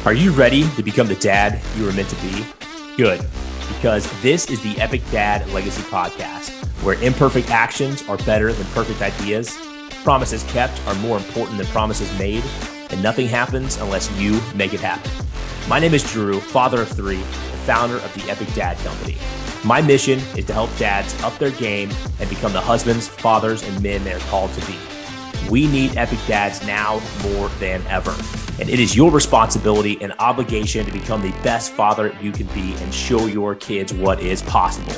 Are you ready to become the dad you were meant to be? Good, because this is the Epic Dad Legacy Podcast, where imperfect actions are better than perfect ideas, promises kept are more important than promises made, and nothing happens unless you make it happen. My name is Drew, father of three, the founder of the Epic Dad Company. My mission is to help dads up their game and become the husbands, fathers, and men they are called to be. We need epic dads now more than ever. And it is your responsibility and obligation to become the best father you can be and show your kids what is possible.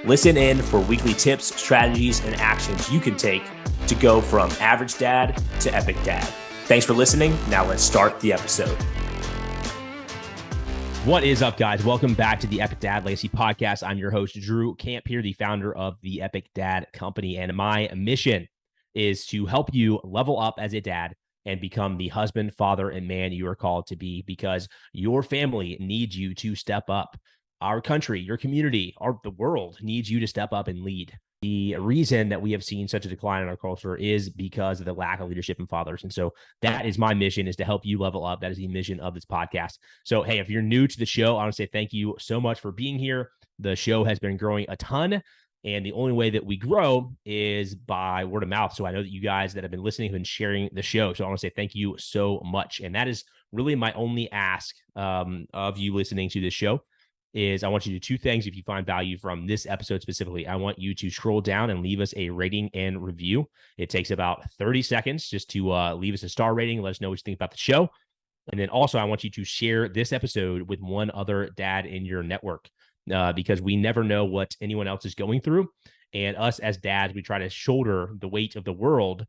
Listen in for weekly tips, strategies, and actions you can take to go from average dad to epic dad. Thanks for listening. Now let's start the episode. What is up, guys? Welcome back to the Epic Dad Legacy Podcast. I'm your host, Drew Camp here, the founder of the Epic Dad Company. And my mission is to help you level up as a dad and become the husband, father, and man you are called to be, because your family needs you to step up. Our country, your community, the world needs you to step up and lead. The reason that we have seen such a decline in our culture is because of the lack of leadership in fathers. And so that is my mission, is to help you level up. That is the mission of this podcast. So, hey, if you're new to the show, I want to say thank you so much for being here. The show has been growing a ton, and the only way that we grow is by word of mouth. So I know that you guys that have been listening have been sharing the show. So I want to say thank you so much. And that is really my only ask of you listening to this show. Is I want you to do two things. If you find value from this episode specifically, I want you to scroll down and leave us a rating and review. It takes about 30 seconds just to leave us a star rating. Let us know what you think about the show. And then also, I want you to share this episode with one other dad in your network, because we never know what anyone else is going through. And us as dads, we try to shoulder the weight of the world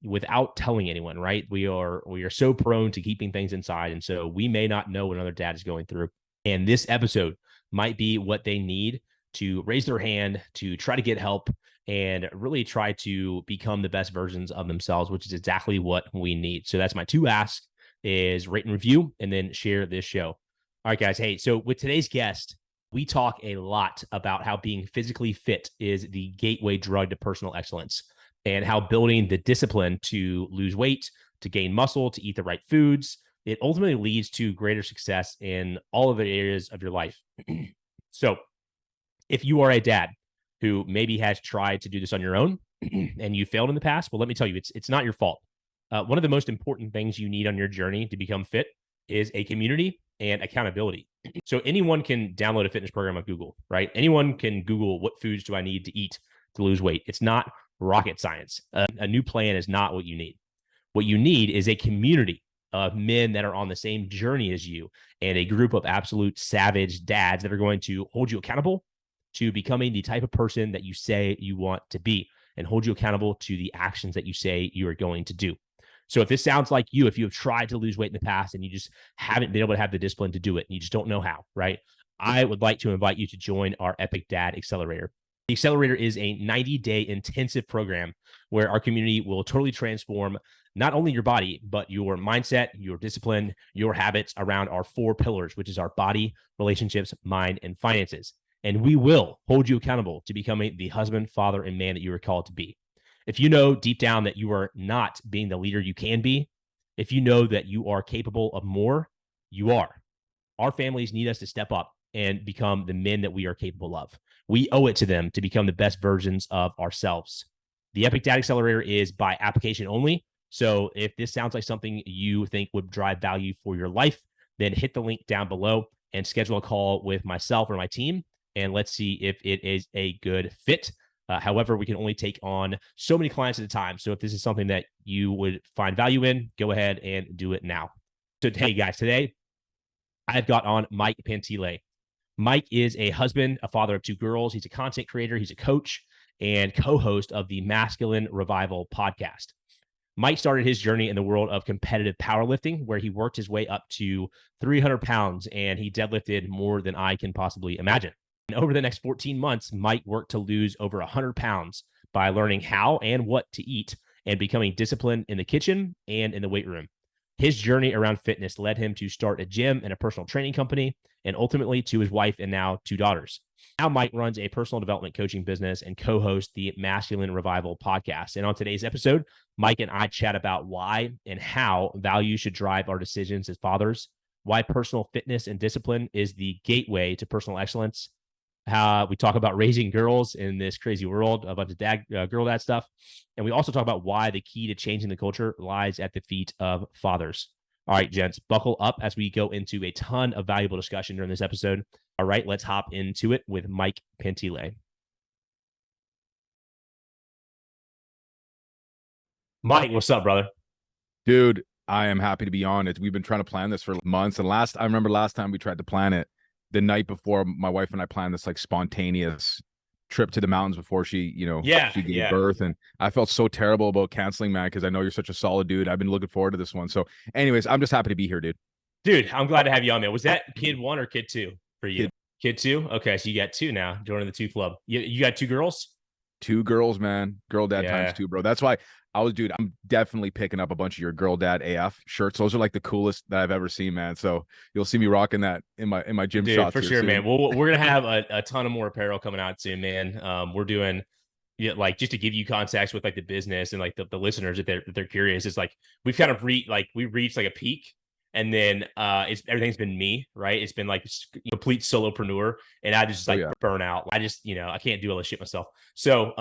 without telling anyone, right? We are so prone to keeping things inside. And so we may not know what another dad is going through. And this episode might be what they need to raise their hand, to try to get help, and really try to become the best versions of themselves, which is exactly what we need. So that's my two asks: is rate and review, and then share this show. All right, guys. Hey, so with today's guest, we talk a lot about how being physically fit is the gateway drug to personal excellence, and how building the discipline to lose weight, to gain muscle, to eat the right foods, it ultimately leads to greater success in all of the areas of your life. So if you are a dad who maybe has tried to do this on your own and you failed in the past, well, let me tell you, it's not your fault. One of the most important things you need on your journey to become fit is a community and accountability. So anyone can download a fitness program on Google, right? Anyone can Google what foods do I need to eat to lose weight. It's not rocket science. A new plan is not what you need. What you need is a community of men that are on the same journey as you, and a group of absolute savage dads that are going to hold you accountable to becoming the type of person that you say you want to be, and hold you accountable to the actions that you say you are going to do. So if this sounds like you, if you have tried to lose weight in the past and you just haven't been able to have the discipline to do it, and you just don't know how, right? I would like to invite you to join our Epic Dad Accelerator. The Accelerator is a 90-day intensive program where our community will totally transform not only your body, but your mindset, your discipline, your habits around our 4 pillars, which is our body, relationships, mind, and finances. And we will hold you accountable to becoming the husband, father, and man that you are called to be. If you know deep down that you are not being the leader you can be, if you know that you are capable of more, you are. Our families need us to step up and become the men that we are capable of. We owe it to them to become the best versions of ourselves. The Epic Dad Accelerator is by application only. So if this sounds like something you think would drive value for your life, then hit the link down below and schedule a call with myself or my team, and let's see if it is a good fit. However, we can only take on so many clients at a time. So if this is something that you would find value in, go ahead and do it now. So hey guys, today I've got on Mike Pantile. Mike is a husband, a father of 2 girls. He's a content creator. He's a coach and co-host of the Masculine Revival podcast. Mike started his journey in the world of competitive powerlifting, where he worked his way up to 300 pounds, and he deadlifted more than I can possibly imagine. And over the next 14 months, Mike worked to lose over 100 pounds by learning how and what to eat and becoming disciplined in the kitchen and in the weight room. His journey around fitness led him to start a gym and a personal training company, and ultimately to his wife and now 2 daughters. Now Mike runs a personal development coaching business and co-hosts the Masculine Revival podcast. And on today's episode, Mike and I chat about why and how values should drive our decisions as fathers, why personal fitness and discipline is the gateway to personal excellence, how we talk about raising girls in this crazy world, a bunch of girl dad stuff. And we also talk about why the key to changing the culture lies at the feet of fathers. All right, gents, buckle up as we go into a ton of valuable discussion during this episode. All right, let's hop into it with Mike Pantile. Mike, what's up, brother? Dude, I am happy to be on it. We've been trying to plan this for months. And I remember last time we tried to plan it, the night before, my wife and I planned this like spontaneous trip to the mountains before she gave birth. And I felt so terrible about canceling, man, because I know you're such a solid dude. I've been looking forward to this one. So anyways, I'm just happy to be here, dude. Dude, I'm glad to have you on, man. Was that kid 1 or kid 2 for you? Kid 2? Okay, so you got 2 now, joining the 2 club. You got 2 girls? 2 girls, man. Girl dad times 2, bro. That's why I'm definitely picking up a bunch of your girl dad AF shirts. Those are like the coolest that I've ever seen, man. So you'll see me rocking that in my gym shots. For sure, soon, man. Well, we're gonna have a ton of more apparel coming out soon, man. We're doing like, just to give you context with like the business and like the listeners, if they're curious, it's like we've kind of reached like a peak. And then everything's been me, right? It's been like complete solopreneur, and I just burn out. I just, I can't do all this shit myself. So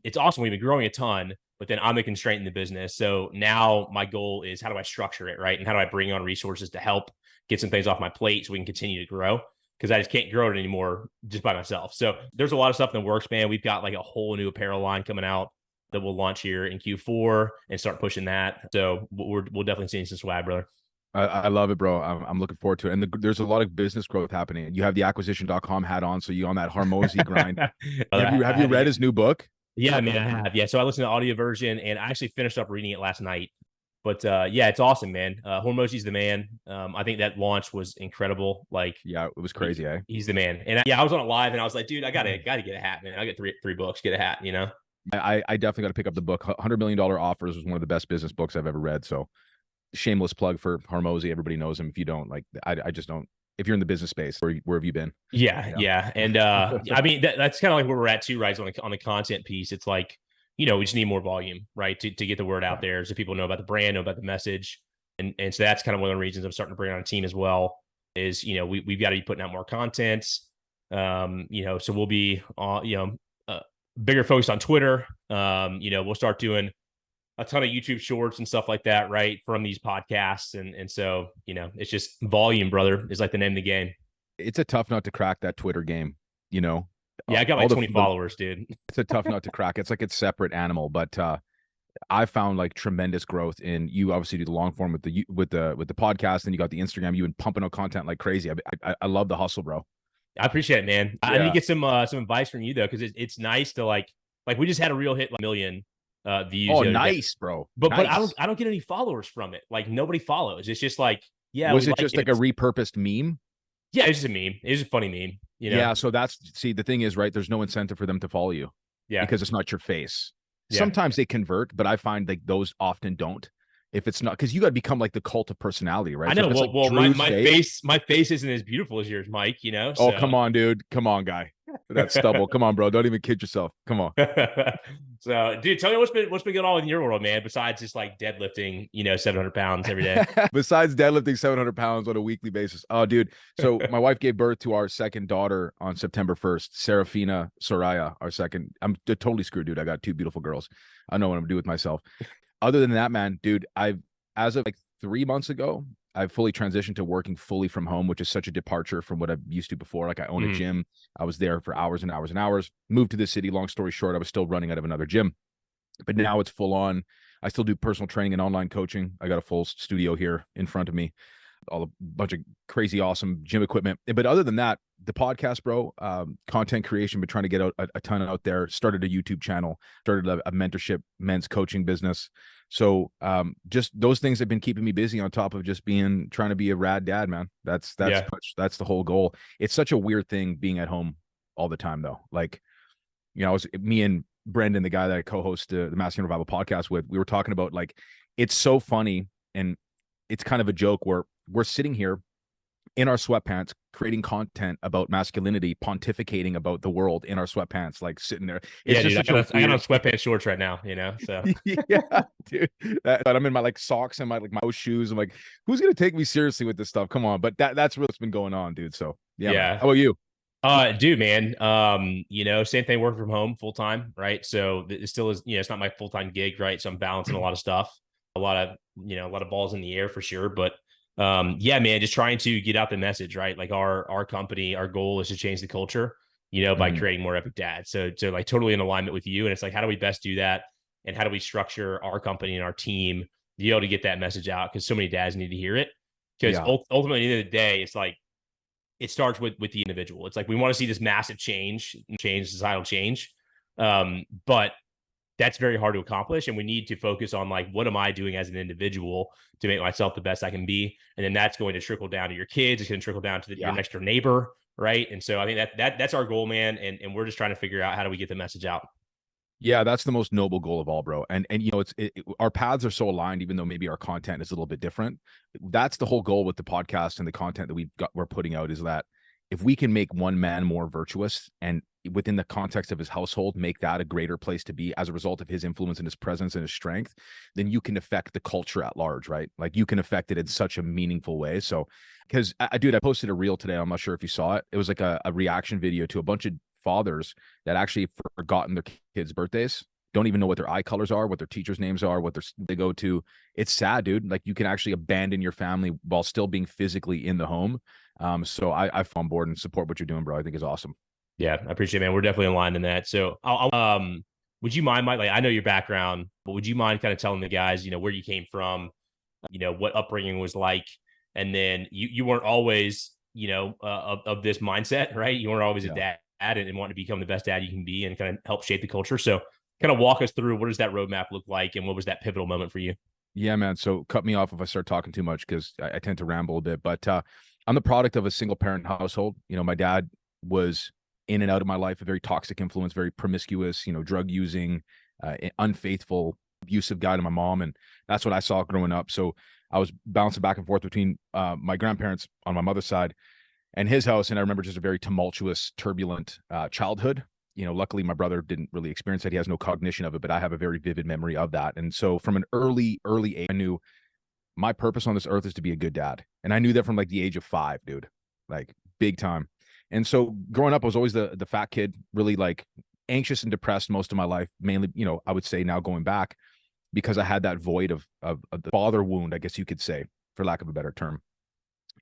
it's awesome. We've been growing a ton, but then I'm the constraint in the business. So now my goal is, how do I structure it, right? And how do I bring on resources to help get some things off my plate so we can continue to grow? Because I just can't grow it anymore just by myself. So there's a lot of stuff in the works, man. We've got like a whole new apparel line coming out that we'll launch here in Q4 and start pushing that. So we'll definitely see some swag, brother. I love it, bro. I'm looking forward to it. And there's a lot of business growth happening. You have the acquisition.com hat on, so you're on that Hormozi grind. Have you read his new book? Yeah, man, I have. Yeah, so I listened to the audio version, and I actually finished up reading it last night. But yeah, it's awesome, man. Hormozi's the man. I think that launch was incredible. Like, yeah, it was crazy. He's the man. And I was on it live, and I was like, dude, I gotta get a hat, man. I get three books, get a hat. I definitely got to pick up the book. $100 million Offers was one of the best business books I've ever read. So shameless plug for Hormozi. Everybody knows him. If you don't, like, I just don't. If you're in the business space, where have you been? Yeah. And I mean, that's kind of like where we're at too, right? So on the content piece, it's like, we just need more volume, right? To get the word out there so people know about the brand, know about the message. And so that's kind of one of the reasons I'm starting to bring on a team as well, is, we've got to be putting out more content. So we'll be, bigger focused on Twitter. We'll start doing a ton of YouTube shorts and stuff like that, right, from these podcasts. And so, it's just volume, brother, is like the name of the game. It's a tough nut to crack, that Twitter game, Yeah, I got like 20 followers, dude. It's a tough nut to crack. It's like it's separate animal, but I found like tremendous growth in. You obviously do the long form with the podcast, and you got the Instagram. You've been pumping out content like crazy. I love the hustle, bro. I appreciate it, man. Yeah. I need to get some advice from you though, because it's nice to like we just had a real hit, like 1 million views. Oh, nice, bro. But nice. but I don't get any followers from it. Like, nobody follows. It's just like, yeah. Was it just like a repurposed meme? Yeah, it's just a meme. It's just a funny meme. Yeah. So the thing is, right, there's no incentive for them to follow you. Yeah. Because it's not your face. Yeah. Sometimes they convert, but I find like those often don't. If it's not, because you got to become like the cult of personality, right? I know. So my face isn't as beautiful as yours, Mike. So. Oh, come on, dude. Come on, guy. That's stubble. Come on, bro. Don't even kid yourself. Come on. So, dude, tell me what's been going on in your world, man, besides just like deadlifting, 700 pounds every day. Besides deadlifting 700 pounds on a weekly basis. Oh, dude. So my wife gave birth to our second daughter on September 1st, Serafina Soraya, our second. I'm totally screwed, dude. I got 2 beautiful girls. I know what I'm gonna do with myself. Other than that, man, dude, as of like 3 months ago, I've fully transitioned to working fully from home, which is such a departure from what I used to before. Like, I own a gym. I was there for hours and hours and hours. Moved to the city. Long story short, I was still running out of another gym, but now it's full on. I still do personal training and online coaching. I got a full studio here in front of me, a bunch of crazy, awesome gym equipment. But other than that, the podcast, bro, content creation, been trying to get out a ton out there. Started a YouTube channel, started a mentorship men's coaching business. So just those things have been keeping me busy on top of just trying to be a rad dad, man. That's the whole goal. It's such a weird thing being at home all the time though. Like, me and Brendan, the guy that I co-host the Masculine Revival podcast with, we were talking about, like, it's so funny. And it's kind of a joke where we're sitting here in our sweatpants, creating content about masculinity, pontificating about the world in our sweatpants, like sitting there. It's Yeah, just dude, such I got on sweatpants shorts right now, so yeah, dude. But I'm in my like socks and my like my shoes. I'm like, who's gonna take me seriously with this stuff? Come on. But that's what's been going on, dude. So yeah, man. yeah. How about you? Dude, man, same thing, working from home full time, right? So it still is, it's not my full time gig, right? So I'm balancing a lot of stuff, a lot of, a lot of balls in the air for sure. But yeah, man, just trying to get out the message, right? Like our company, our goal is to change the culture, by creating more epic dads. So like totally in alignment with you. And it's like, how do we best do that? And how do we structure our company and our team to be able to get that message out? Because so many dads need to hear it. Because Yeah. ultimately, at the end of the day, it's like, it starts with the individual. It's like we want to see this massive change, societal change, but that's very hard to accomplish. And we need to focus on like, what am I doing as an individual to make myself the best I can be? And then that's going to trickle down to your kids. It's going to trickle down to your next door neighbor, right? And so I think that's our goal, man. And we're just trying to figure out how do we get the message out. Yeah, that's the most noble goal of all, bro. And our paths are so aligned, even though maybe our content is a little bit different. That's the whole goal with the podcast and the content that we're putting out, is that if we can make one man more virtuous and within the context of his household, make that a greater place to be as a result of his influence and his presence and his strength, then you can affect the culture at large, right? Like you can affect it in such a meaningful way. So, because I posted a reel today. I'm not sure if you saw it. It was like a reaction video to a bunch of fathers that actually forgotten their kids' birthdays, don't even know what their eye colors are, what their teachers' names are, what they go to. It's sad, dude. Like you can actually abandon your family while still being physically in the home. So I'm on board and support what you're doing, bro. I think is awesome. Yeah, I appreciate it, man. We're definitely aligned in that. So would you mind, Mike? Like, I know your background, but would you mind kind of telling the guys, where you came from, what upbringing was like, and then you weren't always, of this mindset, right? You weren't always a dad and want to become the best dad you can be and kind of help shape the culture. So kind of walk us through, what does that roadmap look like, and what was that pivotal moment for you? Yeah, man. So cut me off if I start talking too much, because I tend to ramble a bit. But I'm the product of a single parent household. My dad was in and out of my life, a very toxic influence, very promiscuous, drug using, unfaithful, abusive guy to my mom. And that's what I saw growing up. So I was bouncing back and forth between my grandparents on my mother's side and his house. And I remember just a very tumultuous, turbulent childhood. Luckily my brother didn't really experience it. He has no cognition of it, but I have a very vivid memory of that. And so from an early age, I knew my purpose on this earth is to be a good dad. And I knew that from like the age of 5, dude, like big time. And so growing up, I was always the fat kid, really like anxious and depressed most of my life, mainly, I would say now going back, because I had that void of the father wound, I guess you could say, for lack of a better term.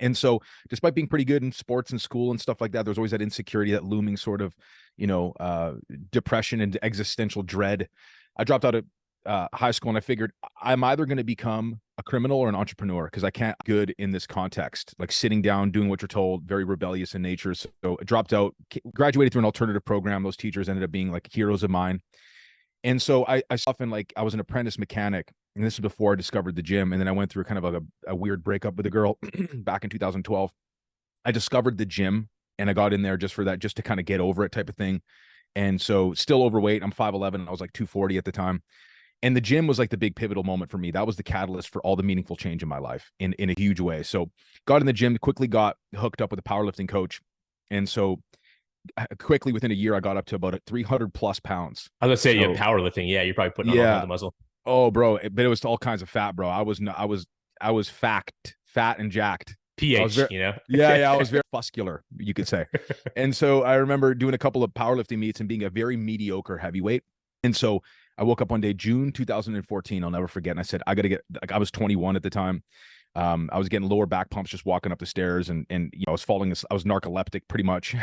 And so despite being pretty good in sports and school and stuff like that, there's always that insecurity, that looming sort of, depression and existential dread. I dropped out of high school and I figured I'm either going to become a criminal or an entrepreneur, because I can't good in this context, like sitting down, doing what you're told, very rebellious in nature. So I dropped out, graduated through an alternative program. Those teachers ended up being like heroes of mine. And so I often, like, I was an apprentice mechanic, and this was before I discovered the gym. And then I went through kind of like a weird breakup with a girl back in 2012. I discovered the gym and I got in there just for that, just to kind of get over it type of thing. And so still overweight. I'm 5'11". I was like 240 at the time. And the gym was like the big pivotal moment for me. That was the catalyst for all the meaningful change in my life in a huge way. So got in the gym, quickly got hooked up with a powerlifting coach. And so quickly within a year, I got up to about 300 plus pounds. I was gonna say, yeah, powerlifting. Yeah, you're probably putting on all kinds of muscle. Oh, bro, but it was all kinds of fat, bro. I was fat and jacked. PH, yeah, I was very muscular, you could say. And so I remember doing a couple of powerlifting meets and being a very mediocre heavyweight. And so I woke up one day, June 2014, I'll never forget. And I said, I got to get, like, I was 21 at the time. I was getting lower back pumps just walking up the stairs, and I was I was narcoleptic pretty much.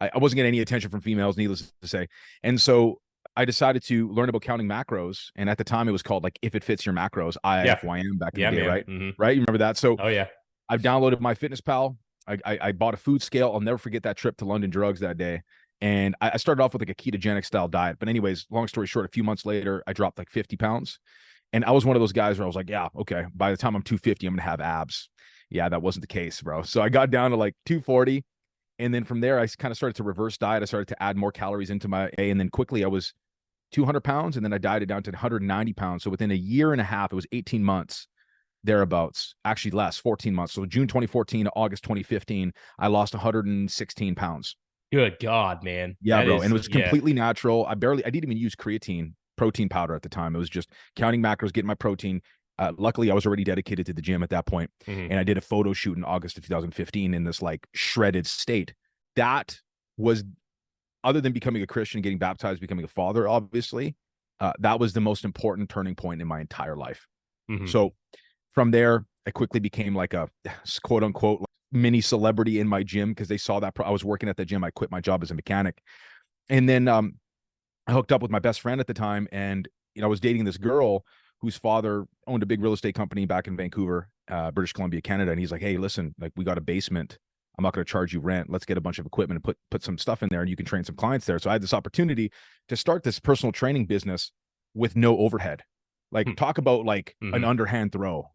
I wasn't getting any attention from females, needless to say. And so I decided to learn about counting macros. And at the time it was called like If It Fits Your Macros, IFYM back in the day, right? Mm-hmm. Right? You remember that? So oh yeah, I've downloaded MyFitnessPal. I bought a food scale. I'll never forget that trip to London Drugs that day. And I started off with like a ketogenic style diet. But anyways, long story short, a few months later, I dropped like 50 pounds. And I was one of those guys where I was like, yeah, okay, by the time I'm 250, I'm going to have abs. Yeah, that wasn't the case, bro. So I got down to like 240. And then from there, I kind of started to reverse diet. I started to add more calories into my day. And then quickly I was 200 pounds. And then I dieted down to 190 pounds. So within a year and a half, it was 18 months. thereabouts, actually less, 14 months. So June 2014 to August 2015, I lost 116 pounds. Good God, man. Yeah, bro. And it was completely natural. I didn't even use protein powder at the time. It was just counting macros, getting my protein. Luckily, I was already dedicated to the gym at that point. And I did a photo shoot in August of 2015 in this like shredded state. That was, other than becoming a Christian, getting baptized, becoming a father, obviously, that was the most important turning point in my entire life. So from there, I quickly became like a quote unquote mini celebrity in my gym because they saw that I was working at the gym. I quit my job as a mechanic. And then I hooked up with my best friend at the time. And, I was dating this girl whose father owned a big real estate company back in Vancouver, British Columbia, Canada. And he's like, hey, listen, like we got a basement. I'm not going to charge you rent. Let's get a bunch of equipment and put some stuff in there and you can train some clients there. So I had this opportunity to start this personal training business with no overhead. Like talk about like an underhand throw,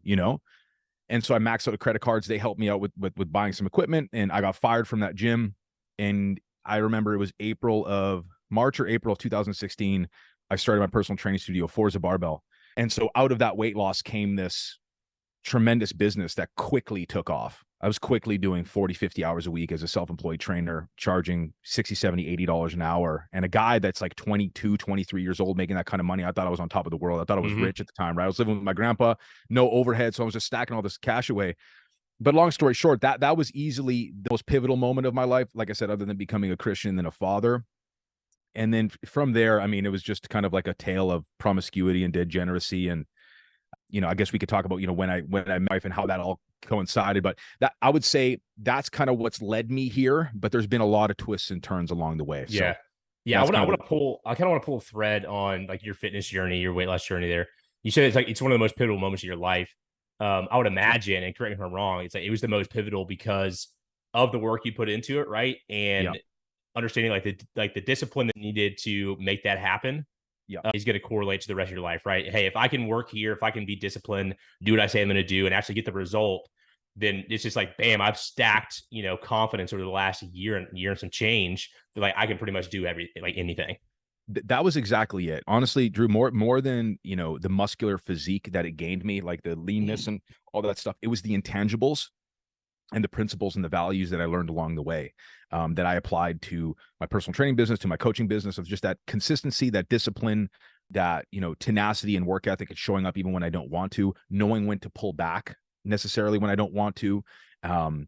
And so I maxed out the credit cards. They helped me out with buying some equipment, and I got fired from that gym. And I remember it was March or April of 2016. I started my personal training studio, Forza Barbell. And so out of that weight loss came this tremendous business that quickly took off. I was quickly doing 40, 50 hours a week as a self-employed trainer, charging $60, $70, $80 an hour. And a guy that's like 22, 23 years old, making that kind of money, I thought I was on top of the world. I thought I was rich at the time, right? I was living with my grandpa, no overhead. So I was just stacking all this cash away. But long story short, that was easily the most pivotal moment of my life. Like I said, other than becoming a Christian and then a father. And then from there, I mean, it was just kind of like a tale of promiscuity and degeneracy. And, I guess we could talk about, when I met my wife and how that all coincided, but that I would say that's kind of what's led me here, but there's been a lot of twists and turns along the way. Yeah. So yeah. I kind of want to pull a thread on like your fitness journey, your weight loss journey there. You said it's one of the most pivotal moments of your life. I would imagine, and correct me if I'm wrong, it's like it was the most pivotal because of the work you put into it, right? And understanding like the discipline that needed to make that happen. Is going to correlate to the rest of your life, right? Hey, if I can work here, if I can be disciplined, do what I say I'm going to do, and actually get the result, then it's just like, bam, I've stacked, confidence over the last year and some change that like I can pretty much do everything, like anything. That was exactly it. Honestly, Drew, more than, the muscular physique that it gained me, like the leanness and all that stuff. It was the intangibles and the principles and the values that I learned along the way, that I applied to my personal training business, to my coaching business, of just that consistency, that discipline, that, tenacity and work ethic, and showing up even when I don't want to, knowing when to pull back necessarily when I don't want to. And,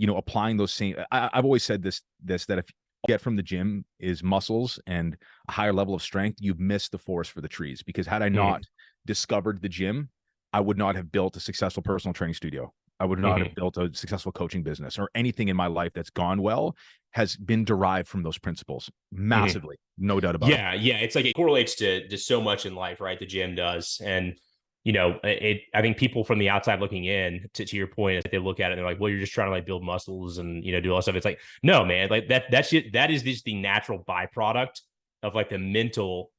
applying those same, I've always said this, that if you get from the gym is muscles and a higher level of strength, you've missed the forest for the trees. Because had I not discovered the gym, I would not have built a successful personal training studio. I would not have built a successful coaching business, or anything in my life that's gone well has been derived from those principles massively. No doubt about it. Yeah. It's like it correlates to so much in life, right? The gym does. And, I think people from the outside looking in, to your point, is they look at it and they're like, well, you're just trying to like build muscles and, do all that stuff. It's like, no, man, like that is just the natural byproduct of like the mental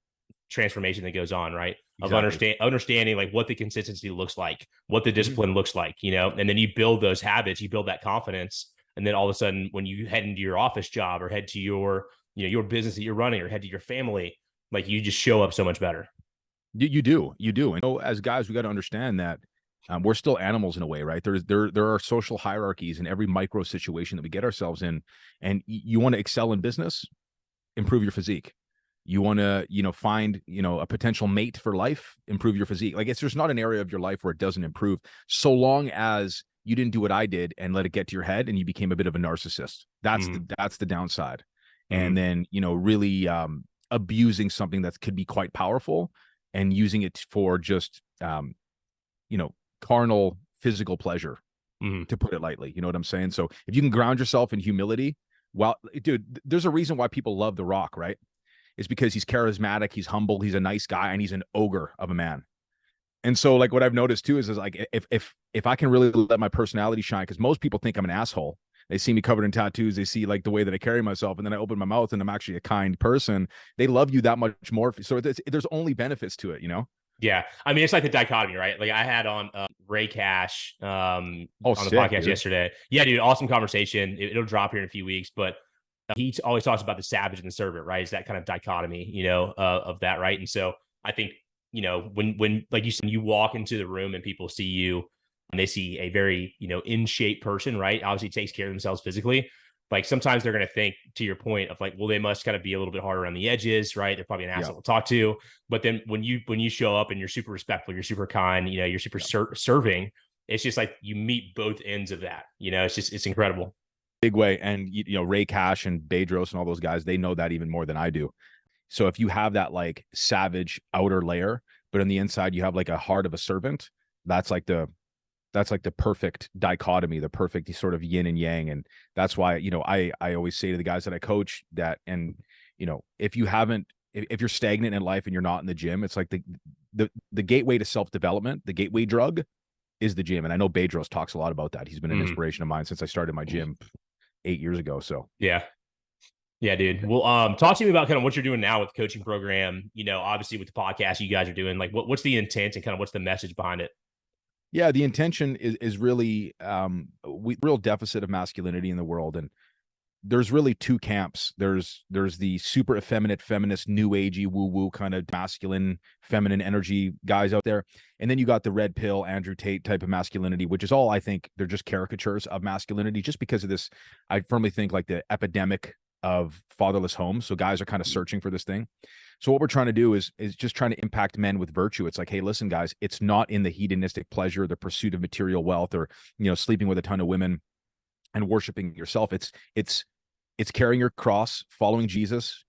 transformation that goes on, right? Exactly. Of understanding like what the consistency looks like, what the discipline looks like, and then you build those habits, you build that confidence. And then all of a sudden, when you head into your office job or head to your, your business that you're running, or head to your family, like you just show up so much better. You do. And as guys, we got to understand that we're still animals in a way, right? There are social hierarchies in every micro situation that we get ourselves in. And you want to excel in business, improve your physique. You want to, find, a potential mate for life, improve your physique. Like there's not an area of your life where it doesn't improve, so long as you didn't do what I did and let it get to your head and you became a bit of a narcissist. That's the downside. And then, really abusing something that could be quite powerful and using it for just, carnal physical pleasure, to put it lightly. You know what I'm saying? So if you can ground yourself in humility, dude, there's a reason why people love The Rock, right? It's because he's charismatic, he's humble, he's a nice guy, and he's an ogre of a man. And so like what I've noticed too is like if I can really let my personality shine, because most people think I'm an asshole. They see me covered in tattoos, they see like the way that I carry myself, and then I open my mouth and I'm actually a kind person. They love you that much more. So there's only benefits to it, Yeah. I mean, it's like the dichotomy, right? Like I had on Ray Cash on the podcast yesterday. Yeah, dude, awesome conversation. It'll drop here in a few weeks, but he always talks about the savage and the servant, right? It's that kind of dichotomy, of that, right? And so I think, when like you said, you walk into the room and people see you, and they see a very, in shape person, right? Obviously takes care of themselves physically. Like sometimes they're going to think, to your point, of like, well, they must kind of be a little bit harder around the edges, right? They're probably an asshole to talk to. But then when you show up and you're super respectful, you're super kind, you're super serving, it's just like you meet both ends of that. It's incredible. Big way. And Ray Cash and Bedros and all those guys, they know that even more than I do. So if you have that like savage outer layer, but on the inside you have like a heart of a servant, that's like the perfect dichotomy, the perfect sort of yin and yang. And that's why, I always say to the guys that I coach that, and, if you're stagnant in life and you're not in the gym, it's like the gateway to self-development, the gateway drug is the gym. And I know Bedros talks a lot about that. He's been an inspiration of mine since I started my gym 8 years ago. So yeah, dude. Well, talk to me about kind of what you're doing now with the coaching program. Obviously with the podcast you guys are doing, like what's the intent and kind of what's the message behind it? Yeah, the intention is really real deficit of masculinity in the world, and there's really two camps. There's the super effeminate, feminist, new agey, woo woo kind of masculine, feminine energy guys out there, and then you got the red pill, Andrew Tate type of masculinity, which is all, I think they're just caricatures of masculinity, just because of this. I firmly think like the epidemic of fatherless homes. So guys are kind of searching for this thing. So what we're trying to do is just trying to impact men with virtue. It's like, hey, listen, guys, it's not in the hedonistic pleasure, the pursuit of material wealth, or sleeping with a ton of women and worshiping yourself. It's carrying your cross, following Jesus,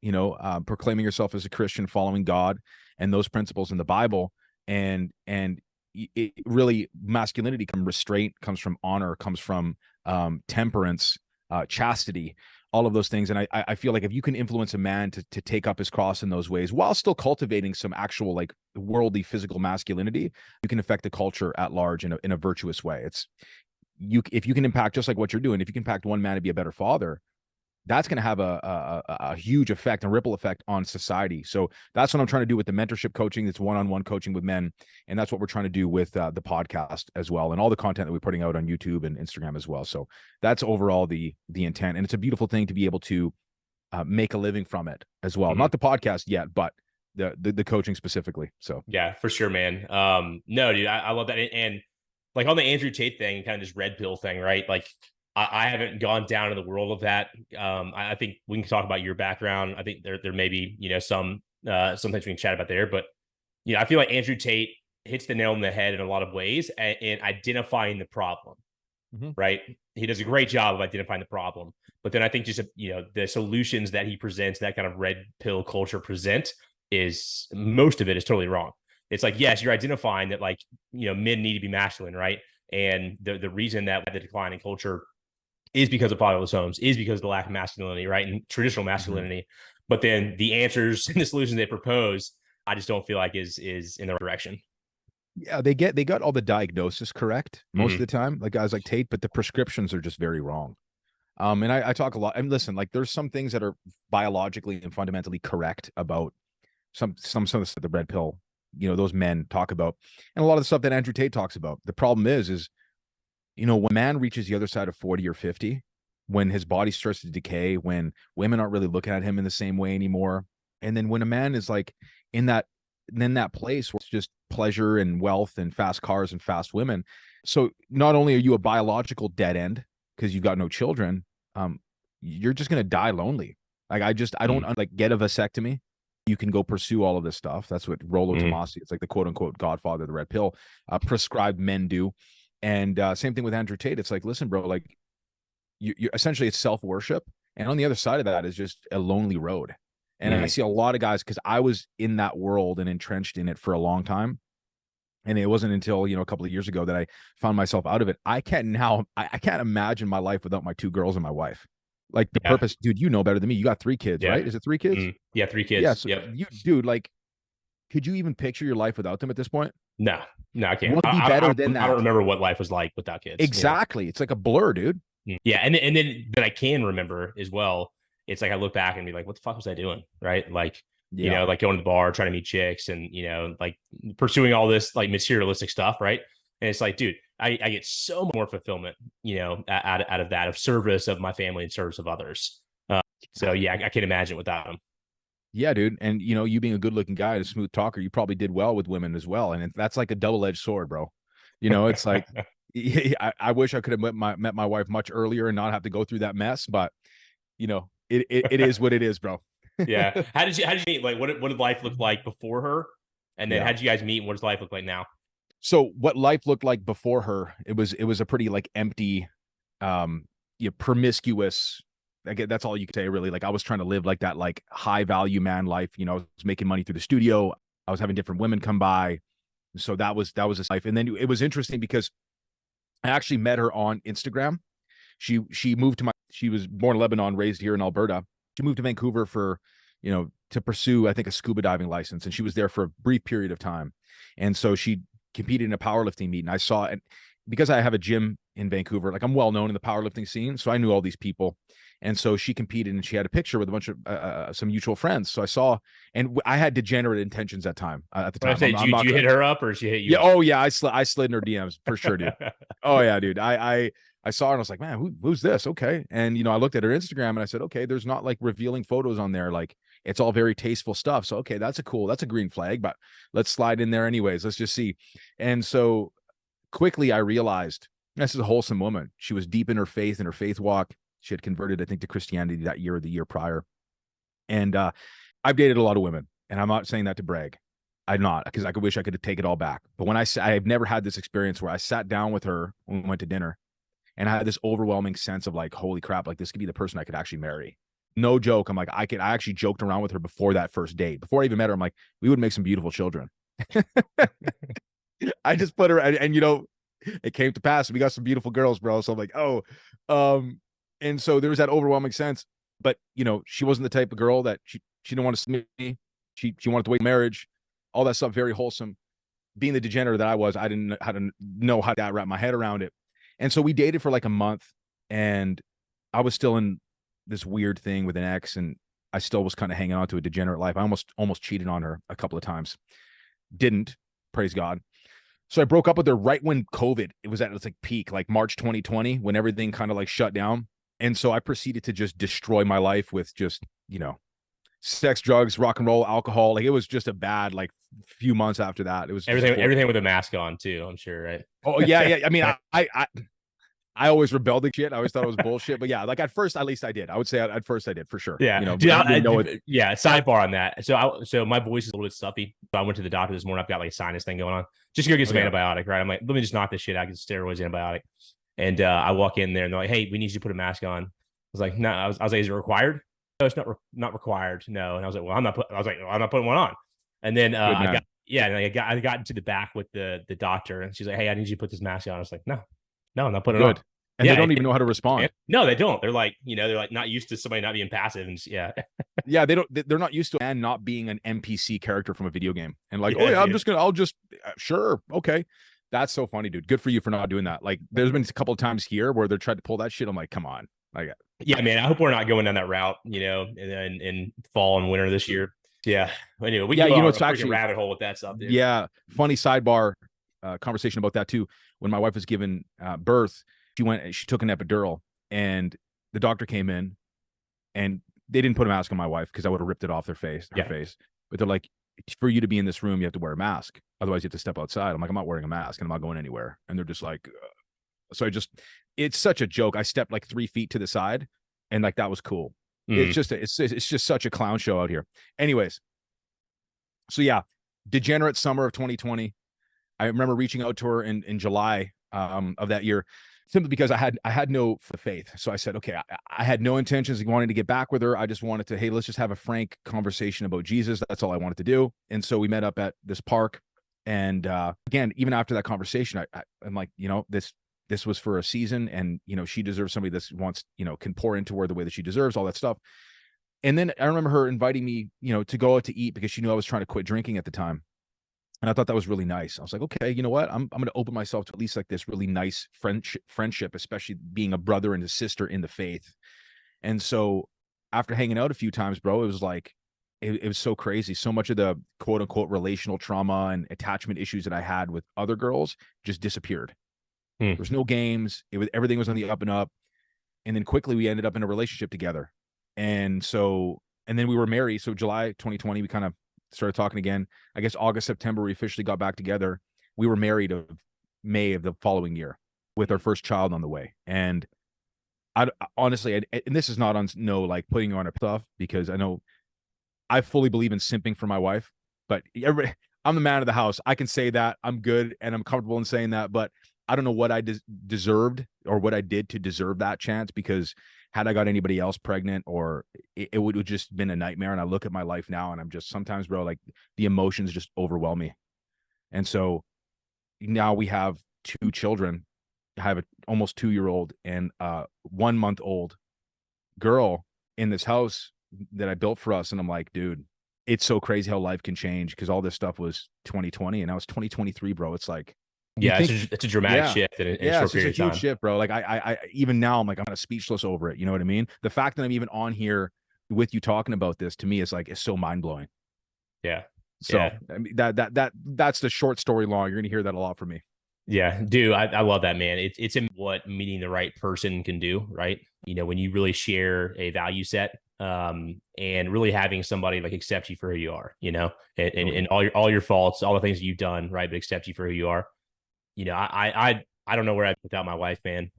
proclaiming yourself as a Christian, following God and those principles in the Bible. And it really, masculinity comes restraint, comes from honor, comes from temperance, chastity, all of those things. And I feel like if you can influence a man to take up his cross in those ways while still cultivating some actual like worldly physical masculinity, you can affect the culture at large in a virtuous way. If you can impact, just like what you're doing, if you can impact one man to be a better father, that's going to have a huge effect, a ripple effect on society. So that's what I'm trying to do with the mentorship coaching. It's one-on-one coaching with men. And that's what we're trying to do with the podcast as well, and all the content that we're putting out on YouTube and Instagram as well. So that's overall the intent. And it's a beautiful thing to be able to make a living from it as well. Not the podcast yet, but the coaching specifically. So yeah, for sure, man. No, dude, I love that. And like on the Andrew Tate thing, kind of this red pill thing, right? Like I haven't gone down in the world of that. I think we can talk about your background. I think there may be, some things we can chat about there, but I feel like Andrew Tate hits the nail on the head in a lot of ways and identifying the problem, right? He does a great job of identifying the problem, but then I think just, the solutions that he presents, that kind of red pill culture present, is most of it is totally wrong. It's like, yes, you're identifying that like, men need to be masculine, right? And the reason that the decline in culture is because of fatherless homes, is because of the lack of masculinity, right? And traditional masculinity. But then the answers and the solutions they propose, I just don't feel like is in the right direction. Yeah, they got all the diagnosis correct most of the time, like guys like Tate, but the prescriptions are just very wrong. And I talk a lot, and listen, like there's some things that are biologically and fundamentally correct about some of the red pill, those men talk about, and a lot of the stuff that Andrew Tate talks about. The problem is when man reaches the other side of 40 or 50, when his body starts to decay, when women aren't really looking at him in the same way anymore, and then when a man is like in that place where it's just pleasure and wealth and fast cars and fast women. So not only are you a biological dead end because you've got no children, you're just going to die lonely. Like I don't like get a vasectomy. You can go pursue all of this stuff. That's what Rollo Tomasi, it's like the quote unquote godfather of the red pill, prescribed men do. And same thing with Andrew Tate. It's like, listen, bro, like you're essentially, it's self-worship. And on the other side of that is just a lonely road. And I see a lot of guys, because I was in that world and entrenched in it for a long time. And it wasn't until, a couple of years ago that I found myself out of it. I can't imagine my life without my 2 girls and my wife. Like the purpose, dude, you know better than me. You got 3 kids, right? Is it 3 kids? Yeah, 3 kids. Yeah. So dude, like, could you even picture your life without them at this point? No, I can't. What would be better than that? I don't remember what life was like without kids. Exactly. It's like a blur, dude. Yeah. And then I can remember as well. It's like I look back and be like, what the fuck was I doing? Right. Like, like going to the bar, trying to meet chicks and, like pursuing all this like materialistic stuff. Right. And it's like, dude, I get so more fulfillment, out of that, of service of my family and service of others. So yeah, I can't imagine without them. Yeah, dude. And you being a good looking guy and a smooth talker, you probably did well with women as well. And that's like a double-edged sword, bro. It's like I wish I could have met my wife much earlier and not have to go through that mess, but it is what it is, bro. Yeah. How did you meet? Like, what did life look like before her? And then Yeah. how did you guys meet? And what does life look like now? So what life looked like before her, it was a pretty like empty, promiscuous. Again, that's all you could say, really. Like I was trying to live like that, like high value man life. I was making money through the studio. I was having different women come by. So that was his life. And then it was interesting because I actually met her on Instagram. She moved to she was born in Lebanon, raised here in Alberta. She moved to Vancouver for, to pursue, I think, a scuba diving license. And she was there for a brief period of time. And so she competed in a powerlifting meet. And I saw it because I have a gym in Vancouver, like I'm well known in the powerlifting scene. So I knew all these people. And so she competed and she had a picture with a bunch of some mutual friends. So I saw, and I had degenerate intentions at the time. Did you hit her up or she hit you? Yeah. Up? Oh yeah. I slid in her DMs for sure, dude. Oh yeah, dude. I saw her and I was like, man, who's this? Okay. And I looked at her Instagram and I said, okay, there's not like revealing photos on there. Like it's all very tasteful stuff. So okay, that's a green flag, but let's slide in there anyways. Let's just see. And so quickly I realized this is a wholesome woman. She was deep in her faith and her faith walk. She had converted, I think, to Christianity that year or the year prior. And I've dated a lot of women, and I'm not saying that to brag. I'm not, because I could wish I could take it all back. But when I've never had this experience where I sat down with her when we went to dinner, and I had this overwhelming sense of like, holy crap, like this could be the person I could actually marry. No joke. I'm like, I actually joked around with her before that first date. Before I even met her, I'm like, we would make some beautiful children. I just put her, and it came to pass. We got some beautiful girls, bro. So I'm like, oh, and so there was that overwhelming sense. But she wasn't the type of girl that she didn't want to see me. She wanted to wait marriage, all that stuff, very wholesome. Being the degenerate that I was, I didn't know how to wrap my head around it. And so we dated for like a month, and I was still in this weird thing with an ex, and I still was kind of hanging on to a degenerate life. I almost cheated on her a couple of times. Didn't, praise God. So I broke up with her right when COVID, it was at its like peak, like March 2020, when everything kind of like shut down. And so I proceeded to just destroy my life with just, sex, drugs, rock and roll, alcohol. Like it was just a bad, like few months after that. It was everything with a mask on too, I'm sure, right? Oh yeah. Yeah. I mean, I always rebelled against shit. I always thought it was bullshit, but yeah, like at first, at least I did. I would say at first I did for sure. Yeah. Dude, I didn't know it. Yeah. Sidebar on that. So my voice is a little bit stuffy. So I went to the doctor this morning. I've got like a sinus thing going on. Just go get some antibiotic, right? I'm like, let me just knock this shit out, get steroids, antibiotic. And I walk in there and they're like, hey, we need you to put a mask on. I was like, no, I was like, is it required? No, it's not required. No. And I was like, well, I'm not putting one on. And then I got into the back with the doctor, and she's like, hey, I need you to put this mask on. I was like, no, I'm not putting it on. And they don't even know how to respond. No, they don't. They're like, not used to somebody not being passive. And yeah. Yeah, they're not used to and not being an NPC character from a video game. And like, I'll just sure. Okay. That's so funny, dude. Good for you for not doing that. Like there's been a couple of times here where they're trying to pull that shit. I'm like, come on. Like, yeah, man, I hope we're not going down that route, in fall and winter this year. Yeah. Anyway, we can go it's actually a rabbit hole with that stuff, dude. Yeah. Funny sidebar conversation about that too. When my wife was given birth, she took an epidural, and the doctor came in, and they didn't put a mask on my wife because I would have ripped it off her face. But they're like, for you to be in this room, you have to wear a mask. Otherwise you have to step outside. I'm like, I'm not wearing a mask and I'm not going anywhere. And they're just like, it's such a joke. I stepped like 3 feet to the side, and like, that was cool. It's just such a clown show out here. Anyways. So yeah, degenerate summer of 2020. I remember reaching out to her in July of that year, simply because I had no faith. So I said, okay, I had no intentions of wanting to get back with her. I just wanted to, hey, let's just have a frank conversation about Jesus. That's all I wanted to do. And so we met up at this park. And again, even after that conversation, I'm like, this was for a season, and she deserves somebody that wants, can pour into her the way that she deserves, all that stuff. And then I remember her inviting me, to go out to eat because she knew I was trying to quit drinking at the time. And I thought that was really nice. I was like, okay, you know what? I'm going to open myself to at least like this really nice friendship, especially being a brother and a sister in the faith. And so after hanging out a few times, bro, it was like, it was so crazy. So much of the quote unquote relational trauma and attachment issues that I had with other girls just disappeared. There was no games. Everything was on the up and up. And then quickly we ended up in a relationship together. And then we were married. So July 2020, we kind of started talking again. I guess August, September, we officially got back together. We were married of May of the following year. with our first child on the way. And I honestly, and this is not on like putting on a stuff, because I know I fully believe in simping for my wife, but I'm the man of the house. I can say that I'm good and I'm comfortable in saying that, but I don't know what I deserved or what I did to deserve that chance, because had I got anybody else pregnant, or it would have just been a nightmare. And I look at my life now and I'm just sometimes, bro, like the emotions just overwhelm me. And so now we have 2 children. I have an almost 2-year-old and 1-month-old girl in this house that I built for us. And I'm like, dude, it's so crazy how life can change, because all this stuff was 2020 and now it's 2023, bro. It's like, Yeah, it's a dramatic shift in a short period of time. It's a huge shift, bro. Like I even now I'm like, I'm kind of speechless over it. You know what I mean? The fact that I'm even on here with you talking about this, to me, is like, it's so mind blowing. Yeah. So yeah. I mean, that's the short story long. You're gonna hear that a lot from me. Yeah, dude, I love that, man. It's in what meeting the right person can do, right? When you really share a value set, and really having somebody like accept you for who you are, and all your faults, all the things that you've done, right, but accept you for who you are. I don't know where I'd without my wife, man.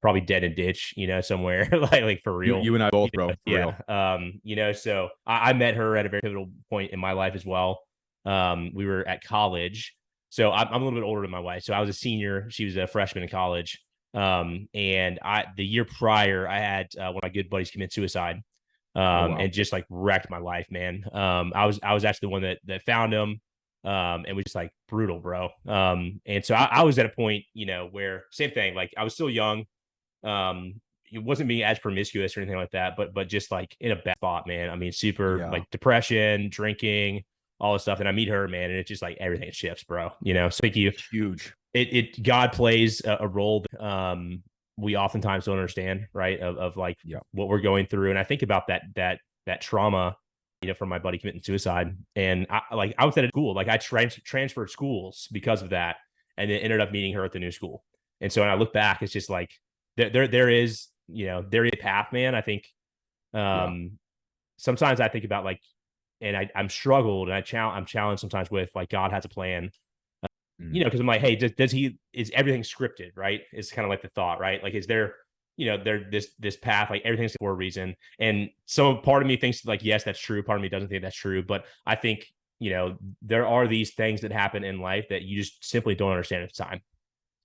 Probably dead in ditch, somewhere like for real. You and I both, bro. Yeah. Real. So I met her at a very pivotal point in my life as well. We were at college. So I'm a little bit older than my wife. So I was a senior. She was a freshman in college. And the year prior, I had one of my good buddies commit suicide, Wow. and just like wrecked my life, man. I was actually the one that found him, and was just like brutal, bro. And so I was at a point, where same thing, like I was still young. It wasn't being as promiscuous or anything like that, but just like in a bad spot, man. I mean, super like depression, drinking, all this stuff. And I meet her, man, and it's just like everything shifts, bro. So thank you. Huge. God plays a role. We oftentimes don't understand, right? Of like what we're going through. And I think about that trauma, from my buddy committing suicide. And I was at a school, like I transferred schools because of that, and then ended up meeting her at the new school. And so when I look back, it's just like there is a path, man. I think sometimes I think about like, and I'm struggled, and I'm challenged sometimes with like, God has a plan, because I'm like, hey, is everything scripted, right? It's kind of like the thought, right? Like, is there this path, like everything's for a reason. And so part of me thinks like, yes, that's true. Part of me doesn't think that's true. But I think, there are these things that happen in life that you just simply don't understand at the time.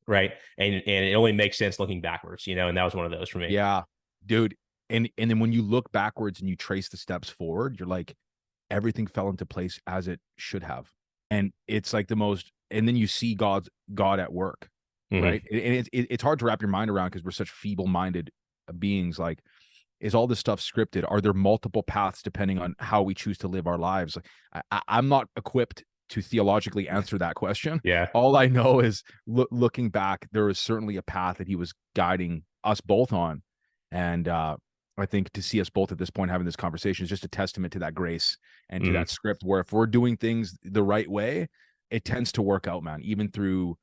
Right. And it only makes sense looking backwards, and that was one of those for me. Yeah, dude. And then when you look backwards and you trace the steps forward, you're like, everything fell into place as it should have. And it's like and then you see God at work. Right. And it's hard to wrap your mind around, because we're such feeble-minded beings. Like, is all this stuff scripted? Are there multiple paths depending on how we choose to live our lives? I'm not equipped to theologically answer that question. Yeah. All I know is looking back, there was certainly a path that he was guiding us both on. And I think to see us both at this point having this conversation is just a testament to that grace and to that script, where if we're doing things the right way, it tends to work out, man, even through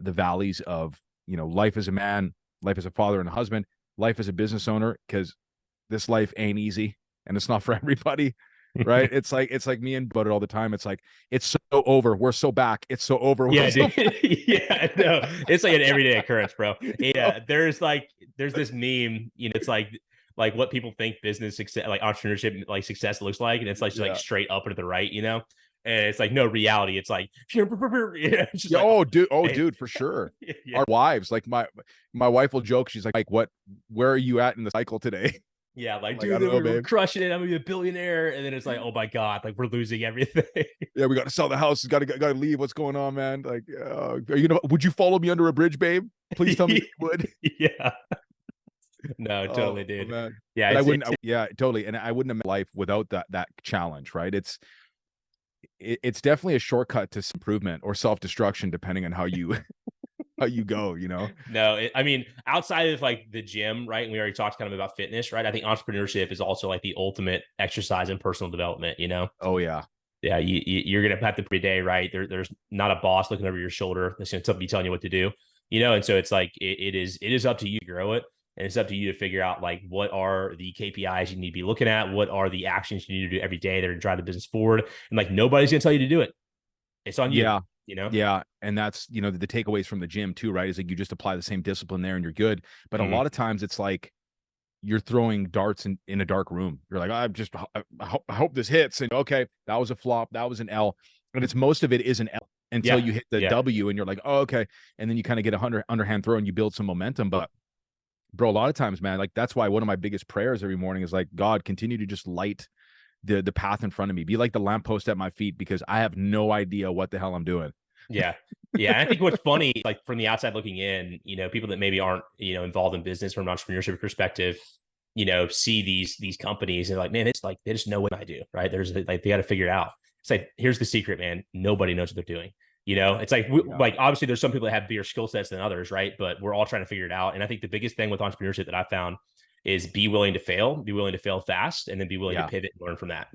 the valleys of, life as a man, life as a father and a husband, life as a business owner, because this life ain't easy and it's not for everybody. Right. It's like me and Butter all the time. It's like, it's so over. We're so back. It's so over. Yeah, dude. Yeah, no, it's like an everyday occurrence, bro. Yeah. There's this meme, it's like what people think business success, like entrepreneurship, like success looks like. And it's like, just like straight up and to the right, and it's like no reality. It's like, it's just dude, for sure. Our wives, like my wife will joke. She's like, where are you at in the cycle today? Yeah, like dude, we're crushing it. I'm gonna be a billionaire, and then it's like, oh my god, like we're losing everything. Yeah, we got to sell the house. Got to leave. What's going on, man? Like, would you follow me under a bridge, babe? Please tell me you would. Yeah. No, totally, dude. Man. Yeah, totally. And I wouldn't have life without that challenge, right? It's definitely a shortcut to improvement or self-destruction, depending on how you go, No, I mean, outside of like the gym, right? And we already talked kind of about fitness, right? I think entrepreneurship is also like the ultimate exercise in personal development, Oh yeah. Yeah. You're going to have to every day, right? There's not a boss looking over your shoulder that's going to be telling you what to do, And so it's like, it is up to you to grow it. And it's up to you to figure out like, what are the KPIs you need to be looking at? What are the actions you need to do every day that are going to drive the business forward? And like, nobody's going to tell you to do it. It's on you. you know? Yeah. And that's, the takeaways from the gym too, right? Is like you just apply the same discipline there and you're good. But a lot of times it's like you're throwing darts in a dark room. You're like, I hope this hits. And okay, that was a flop. That was an L. And it's most of it is an L until you hit the W and you're like, oh, okay. And then you kind of get a underhand throw and you build some momentum. But bro, a lot of times, man, like that's why one of my biggest prayers every morning is like, God, continue to just light the path in front of me. Be like the lamppost at my feet, because I have no idea what the hell I'm doing. Yeah. Yeah. And I think what's funny, like from the outside looking in, people that maybe aren't, involved in business from an entrepreneurship perspective, see these companies and like, man, it's like, they just know what I do, right? There's like, they got to figure it out. It's like, here's the secret, man. Nobody knows what they're doing. It's like, like, obviously there's some people that have bigger skill sets than others, right? But we're all trying to figure it out. And I think the biggest thing with entrepreneurship that I found is be willing to fail fast, and then be willing to pivot and learn from that,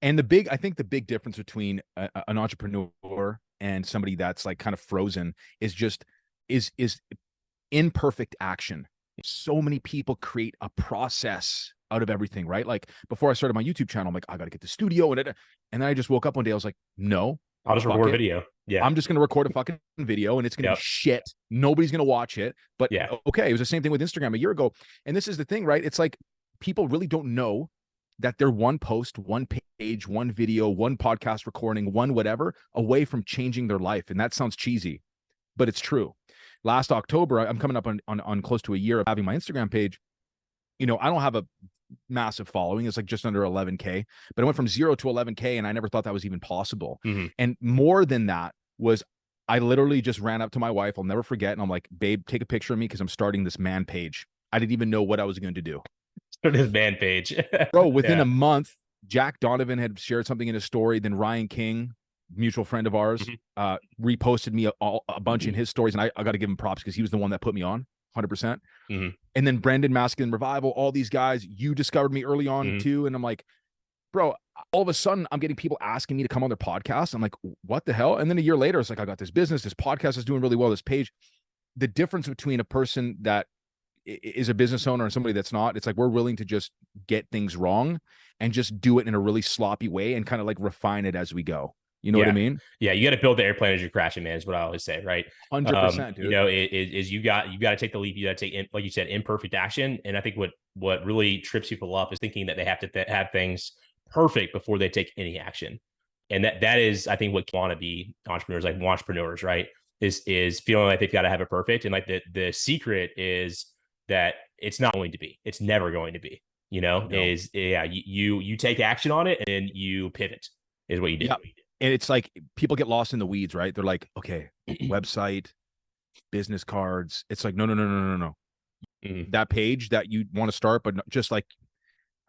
And I think the big difference between an entrepreneur and somebody that's like kind of frozen is imperfect action. So many people create a process out of everything, right? Like before I started my YouTube channel, I'm like, I got to get the studio. And then I just woke up one day. I was like, no, I'll just record a video. Yeah. I'm just going to record a fucking video and it's going to be shit. Nobody's going to watch it. But okay, it was the same thing with Instagram a year ago. And this is the thing, right? It's like people really don't know that they're one post, one page, one video, one podcast recording, one whatever away from changing their life. And that sounds cheesy, but it's true. Last October, I'm coming up on close to a year of having my Instagram page. I don't have a massive following. It's like just under 11K, but I went from 0 to 11K and I never thought that was even possible. And more than that was I literally just ran up to my wife. I'll never forget. And I'm like, babe, take a picture of me because I'm starting this man page. I didn't even know what I was going to do. His man page. Bro, within a month, Jack Donovan had shared something in his story. Then Ryan King, mutual friend of ours, reposted me a bunch in his stories. And I got to give him props because he was the one that put me on 100%. And then Brendan, Masculine Revival, all these guys, you discovered me early on too. And I'm like, bro, all of a sudden I'm getting people asking me to come on their podcast. I'm like, what the hell? And then a year later, it's like, I got this business, this podcast is doing really well, this page. The difference between a person that is a business owner and somebody that's not, it's like we're willing to just get things wrong and just do it in a really sloppy way and kind of like refine it as we go. You know what I mean? Yeah, you got to build the airplane as you're crashing, man, is what I always say, right? 100%, dude. You got to take the leap. You got to take, like you said, imperfect action. And I think what really trips people up is thinking that they have to have things perfect before they take any action. And that is, I think, what want to be entrepreneurs, like entrepreneurs, right? Is feeling like they've got to have it perfect. And like the secret is that it's not going to be. It's never going to be. You take action on it and you pivot is what you do. Yeah. And it's like people get lost in the weeds, right? They're like, okay, website, business cards. It's like, no. That page that you want to start, but just like,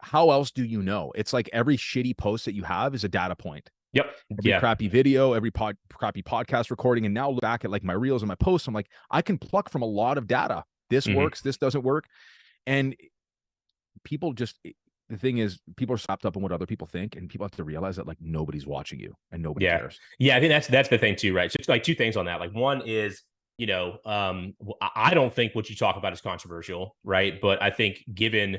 how else do you know? It's like every shitty post that you have is a data point. Yep. Every crappy video, every crappy podcast recording. And now look back at like my reels and my posts. I'm like, I can pluck from a lot of data. This works, this doesn't work. And people just, the thing is, people are wrapped up in what other people think, and people have to realize that like nobody's watching you and nobody cares. Yeah, I think that's the thing too, right? So it's like two things on that. Like one is, I don't think what you talk about is controversial, right? But I think given,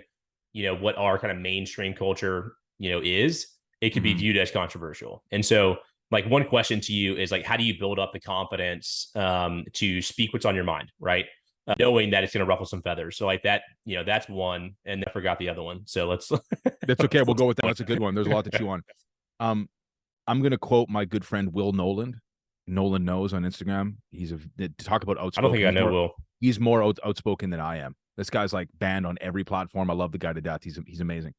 what our kind of mainstream culture, is, it could be viewed as controversial. And so like one question to you is like, how do you build up the confidence to speak what's on your mind, right? Knowing that it's going to ruffle some feathers. So like that, that's one, and I forgot the other one. So let's. That's okay. We'll go with that. That's a good one. There's a lot to chew on. I'm going to quote my good friend, Will Noland. Nolan knows on Instagram. Talk about outspoken. I don't think I know Will. He's more outspoken than I am. This guy's like banned on every platform. I love the guy to death. He's amazing.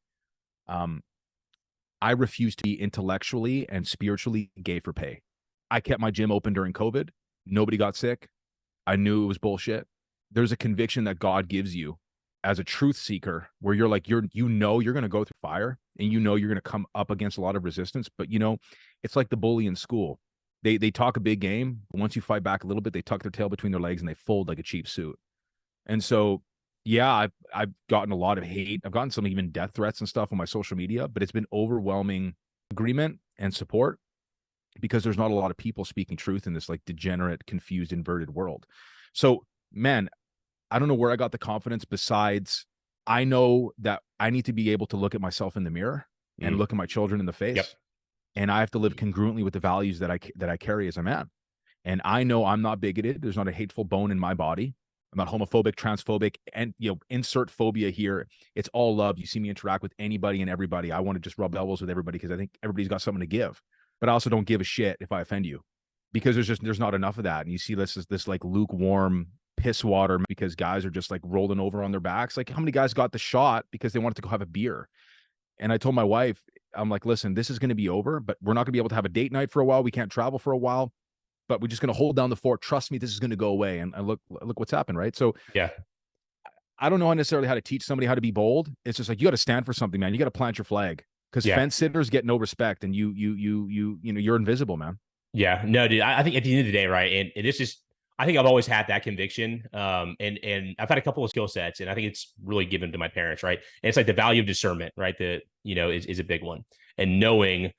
I refuse to be intellectually and spiritually gay for pay. I kept my gym open during COVID. Nobody got sick. I knew it was bullshit. There's a conviction that God gives you as a truth seeker where you're like, you're going to go through fire and you're going to come up against a lot of resistance. But it's like the bully in school. They talk a big game. But once you fight back a little bit, they tuck their tail between their legs and they fold like a cheap suit. And so, yeah, I've gotten a lot of hate. I've gotten some even death threats and stuff on my social media, but it's been overwhelming agreement and support because there's not a lot of people speaking truth in this like degenerate, confused, inverted world. So, man, I don't know where I got the confidence besides I know that I need to be able to look at myself in the mirror and look at my children in the face and I have to live congruently with the values that I carry as a man. And I know I'm not bigoted. There's not a hateful bone in my body. I'm not homophobic, transphobic, and insert phobia here. It's all love. You see me interact with anybody and everybody. I want to just rub elbows with everybody because I think everybody's got something to give. But I also don't give a shit if I offend you, because there's not enough of that. And you see this like lukewarm piss water because guys are just like rolling over on their backs. Like, how many guys got the shot because they wanted to go have a beer? And I told my wife, I'm like, listen, this is going to be over, but we're not going to be able to have a date night for a while. We can't travel for a while, but we're just going to hold down the fort. Trust me, this is going to go away. And look what's happened, right? So Yeah. I don't know necessarily how to teach somebody how to be bold. It's just like, you got to stand for something, man. You got to plant your flag, because fence sitters get no respect, and you're invisible, man. Yeah, no, dude. I think at the end of the day, right, and it's just, I think I've always had that conviction, and I've had a couple of skill sets, and I think it's really given to my parents, right? And it's like the value of discernment, right? That is a big one, and knowing,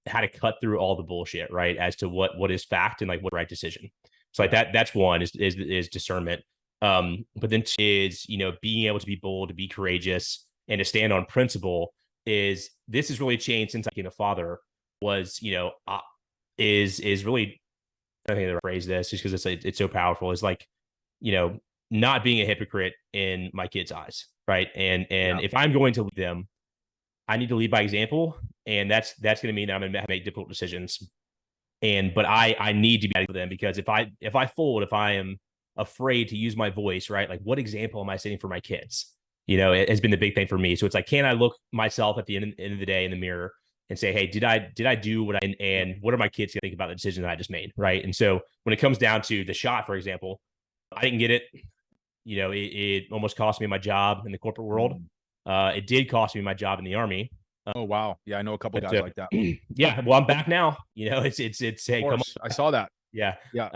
how to cut through all the bullshit, right, as to what is fact and like what right decision. So like that's one is discernment. But then is being able to be bold, to be courageous, and to stand on principle. This has really changed since I became a father. Was is really, I think the phrase this just because it's so powerful, is like, not being a hypocrite in my kids' eyes, right? And if I'm going to lead them, I need to lead by example, and that's going to mean I'm going to make difficult decisions. But I need to be for them, because if I fold, if I am afraid to use my voice, right? Like, what example am I setting for my kids? It has been the big thing for me. So it's like, can I look myself at the end of the day in the mirror and say, hey, did I do what and what are my kids going to think about the decision that I just made, right? And so when it comes down to the shot, for example, I didn't get it. It almost cost me my job in the corporate world. It did cost me my job in the Army. Oh wow, yeah, I know a couple guys like that. Yeah, well, I'm back now. It's hey, come on. I saw that. Yeah, yeah.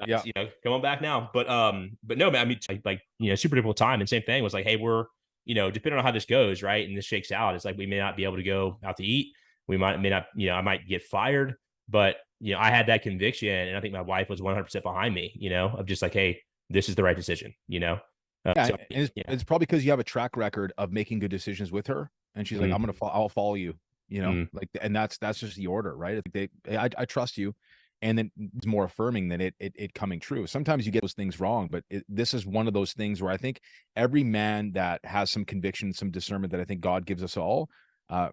Come on back now. But no, man. I mean, like super difficult time. And same thing was like, hey, we're depending on how this goes, right, and this shakes out, it's like we may not be able to go out to eat. We may not, I might get fired. But I had that conviction, and I think my wife was 100% behind me. Of just like, hey, this is the right decision. Yeah, so, and it's probably because you have a track record of making good decisions with her, and she's like, I'll follow you. Like, and that's just the order, right? I trust you. And then it's more affirming than it coming true. Sometimes you get those things wrong, but this is one of those things where I think every man that has some conviction, some discernment that I think God gives us all,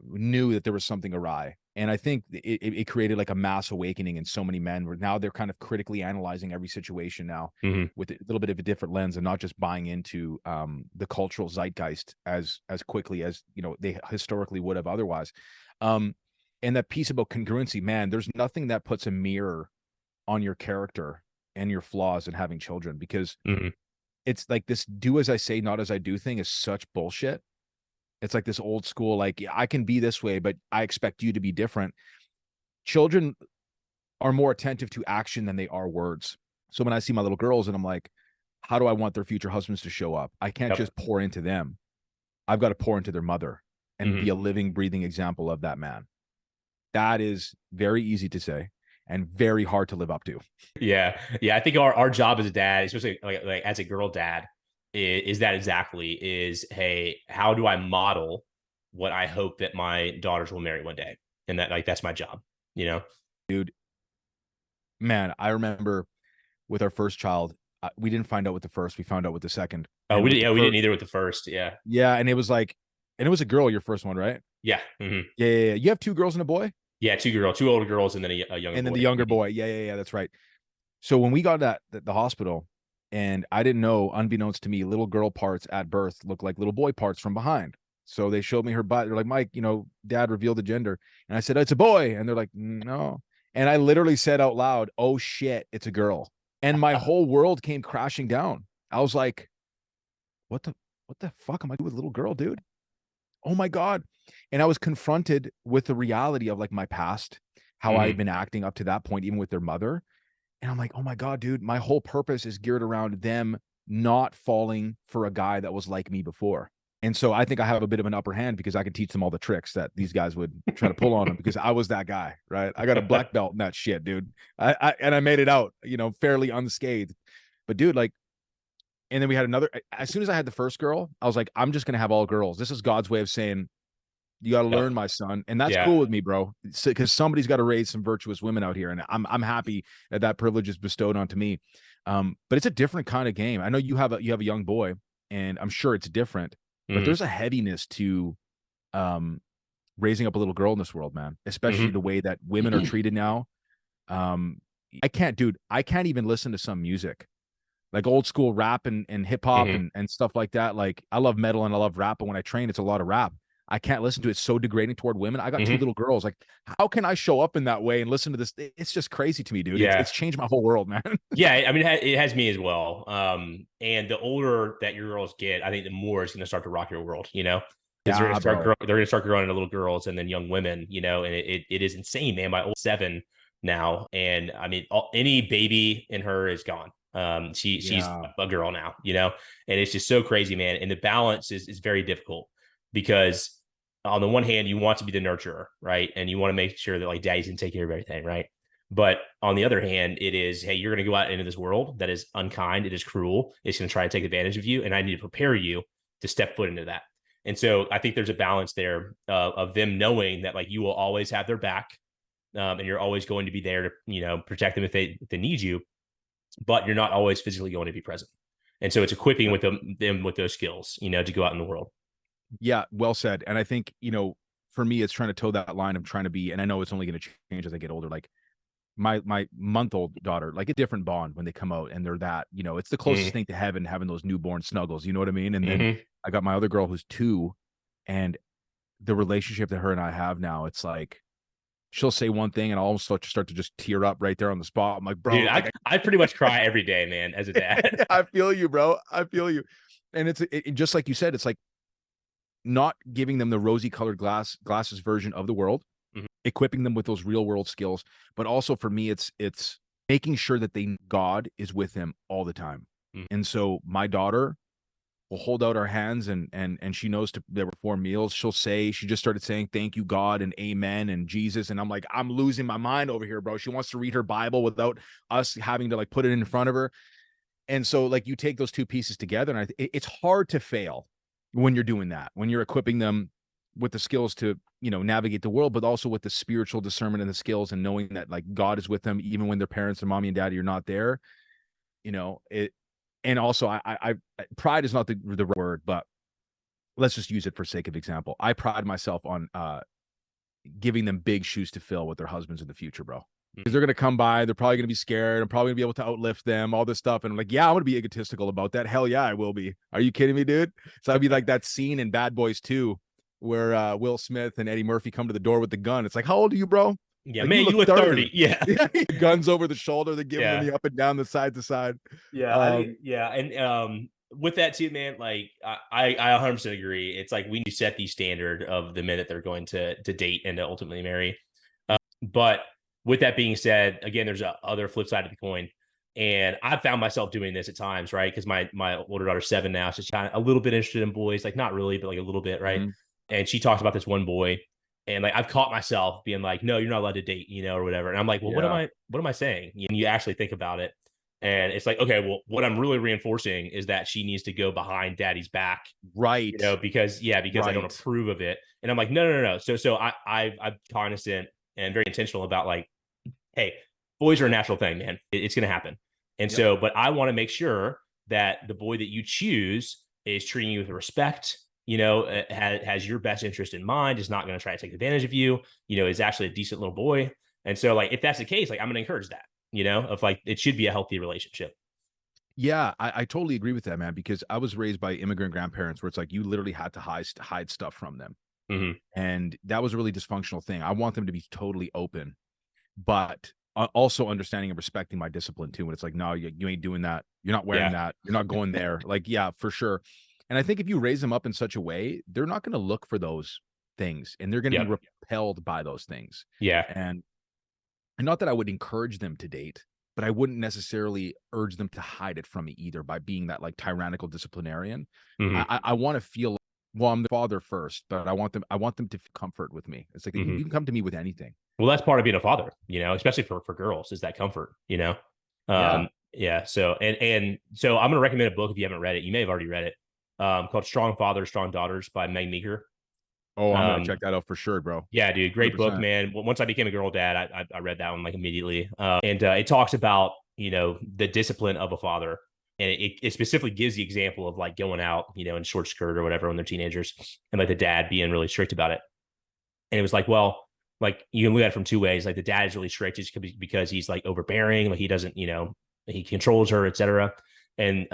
knew that there was something awry. And I think it created like a mass awakening in so many men, where now they're kind of critically analyzing every situation now with a little bit of a different lens, and not just buying into the cultural zeitgeist as quickly as they historically would have otherwise. And that piece about congruency, man, there's nothing that puts a mirror on your character and your flaws in having children, because it's like this do as I say, not as I do thing is such bullshit. It's like this old school, like, I can be this way, but I expect you to be different. Children are more attentive to action than they are words. So when I see my little girls and I'm like, how do I want their future husbands to show up? I can't just pour into them. I've got to pour into their mother and be a living, breathing example of that man. That is very easy to say and very hard to live up to. Yeah. I think our job as a dad, especially like as a girl dad, is that exactly is, hey, how do I model what I hope that my daughters will marry one day? And that's my job, Dude, man, I remember with our first child, we didn't find out with the first, we found out with the second. Oh, we didn't either with the first. Yeah. And it was like, and it was a girl, your first one, right? Yeah. Yeah. You have two girls and a boy? Yeah, two older girls, and then a younger boy. And then the younger boy. Yeah, that's right. So when we got at the hospital, and I didn't know, unbeknownst to me, little girl parts at birth look like little boy parts from behind. So they showed me her butt. They're like, Mike, dad revealed the gender. And I said, it's a boy. And they're like, no. And I literally said out loud, oh shit, it's a girl. And my whole world came crashing down. I was like, what the fuck am I doing with a little girl, dude? Oh my God. And I was confronted with the reality of like my past, how I had been acting up to that point, even with their mother. And I'm like, oh my God, dude, my whole purpose is geared around them not falling for a guy that was like me before. And so I think I have a bit of an upper hand because I could teach them all the tricks that these guys would try to pull on them, because I was that guy, right? I got a black belt in that shit, dude. I made it out, fairly unscathed. But dude, like, and then we had another, as soon as I had the first girl, I was like, I'm just going to have all girls. This is God's way of saying, You got to Yep. learn, my son. And that's Yeah. cool with me, bro. Because somebody's got to raise some virtuous women out here. And I'm happy that privilege is bestowed onto me. But it's a different kind of game. I know you have a young boy, and I'm sure it's different, but there's a heaviness to raising up a little girl in this world, man, especially the way that women are treated now. I can't even listen to some music, like old school rap and hip hop and stuff like that. Like, I love metal and I love rap, but when I train, it's a lot of rap. I can't listen to it. It's so degrading toward women. I got two little girls. Like, how can I show up in that way and listen to this? It's just crazy to me, dude. Yeah. It's changed my whole world, man. Yeah, I mean, it has me as well. And the older that your girls get, I think the more it's going to start to rock your world, you know, because Yeah, they're going to start growing into little girls and then young women, you know, and it is insane, man. My old 7 now, and I mean, any baby in her is gone. She's a girl now, you know, and it's just so crazy, man. And the balance is very difficult, because on the one hand, you want to be the nurturer, right? And you want to make sure that like daddy's can take care of everything, right? But on the other hand, it is, hey, you're going to go out into this world that is unkind. It is cruel. It's going to try to take advantage of you. And I need to prepare you to step foot into that. And so I think there's a balance there of them knowing that like you will always have their back, and you're always going to be there to, you know, protect them if they need you, but you're not always physically going to be present. And so it's equipping with them with those skills, you know, to go out in the world. Yeah, well said. And I think, you know, for me, it's trying to toe that line of trying to be, and I know it's only going to change as I get older. Like my month-old daughter, like a different bond when they come out and they're that, you know, it's the closest thing to heaven, having those newborn snuggles, you know what I mean? And then I got my other girl who's 2, and the relationship that her and I have now, it's like, she'll say one thing and I'll almost start to just tear up right there on the spot. I'm like, bro, dude, like, I pretty much cry every day, man, as a dad. I feel you, bro. I feel you. And it's just like you said, it's like not giving them the rosy colored glasses version of the world, equipping them with those real world skills. But also for me, it's making sure that God is with them all the time. And so my daughter will hold out our hands, and she knows there were 4 meals. She just started saying, thank you, God, and amen, and Jesus. And I'm like, I'm losing my mind over here, bro. She wants to read her Bible without us having to like put it in front of her. And so like you take those 2 pieces together, and it's hard to fail when you're doing that, when you're equipping them with the skills to, you know, navigate the world, but also with the spiritual discernment and the skills, and knowing that like God is with them, even when their parents and mommy and daddy are not there, you know, it. And also I pride is not the right word, but let's just use it for sake of example. I pride myself on giving them big shoes to fill with their husbands in the future, bro. Because they're going to come by, they're probably going to be scared. I'm probably going to be able to outlift them, all this stuff. And I'm like, yeah, I'm going to be egotistical about that. Hell yeah, I will be. Are you kidding me, dude? So I'd be like that scene in Bad Boys 2 where Will Smith and Eddie Murphy come to the door with the gun. It's like, how old are you, bro? Yeah, like, man, you look 30. Yeah. Guns over the shoulder. They're giving them the up and down, the side to side. Yeah. And with that too, man, like I 100% agree. It's like we need to set the standard of the men that they're going to date and to ultimately marry. But with that being said, again, there's a other flip side of the coin. And I've found myself doing this at times, right? Because my older daughter's 7 now. So she's kind of a little bit interested in boys, like not really, but like a little bit, right? And she talks about this one boy. And like I've caught myself being like, no, you're not allowed to date, you know, or whatever. And I'm like, well, what am I saying? And you actually think about it. And it's like, okay, well, what I'm really reinforcing is that she needs to go behind daddy's back. Right. You know, because I don't approve of it. And I'm like, no. So I'm cognizant and very intentional about like, hey, boys are a natural thing, man. It's going to happen. And so, but I want to make sure that the boy that you choose is treating you with respect, you know, has your best interest in mind, is not going to try to take advantage of you, you know, is actually a decent little boy. And so like, if that's the case, like I'm going to encourage that, you know, of like, it should be a healthy relationship. Yeah, I totally agree with that, man, because I was raised by immigrant grandparents where it's like you literally had to hide stuff from them. And that was a really dysfunctional thing. I want them to be totally open, but also understanding and respecting my discipline too. When it's like, no, you ain't doing that. You're not wearing that. You're not going there. Like, yeah, for sure. And I think if you raise them up in such a way, they're not going to look for those things, and they're going to be repelled by those things. Yeah. And not that I would encourage them to date, but I wouldn't necessarily urge them to hide it from me either by being that like tyrannical disciplinarian. I want to feel, well, I'm the father first, but I want them to feel comfort with me. It's like, you can come to me with anything. Well, that's part of being a father, you know, especially for girls, is that comfort, you know? So, and so I'm going to recommend a book if you haven't read it. You may have already read it, called Strong Fathers, Strong Daughters by Meg Meeker. Oh, I'm gonna check that out for sure, bro. Yeah, dude, great book, 100%. man. Once I became a girl dad, I read that one like immediately, and it talks about the discipline of a father, and it specifically gives the example of like going out in short skirt or whatever when they're teenagers, and like the dad being really strict about it. And it was like, well, like you can look at it from two ways. Like the dad is really strict just because he's like overbearing, like he doesn't, he controls her, etc. And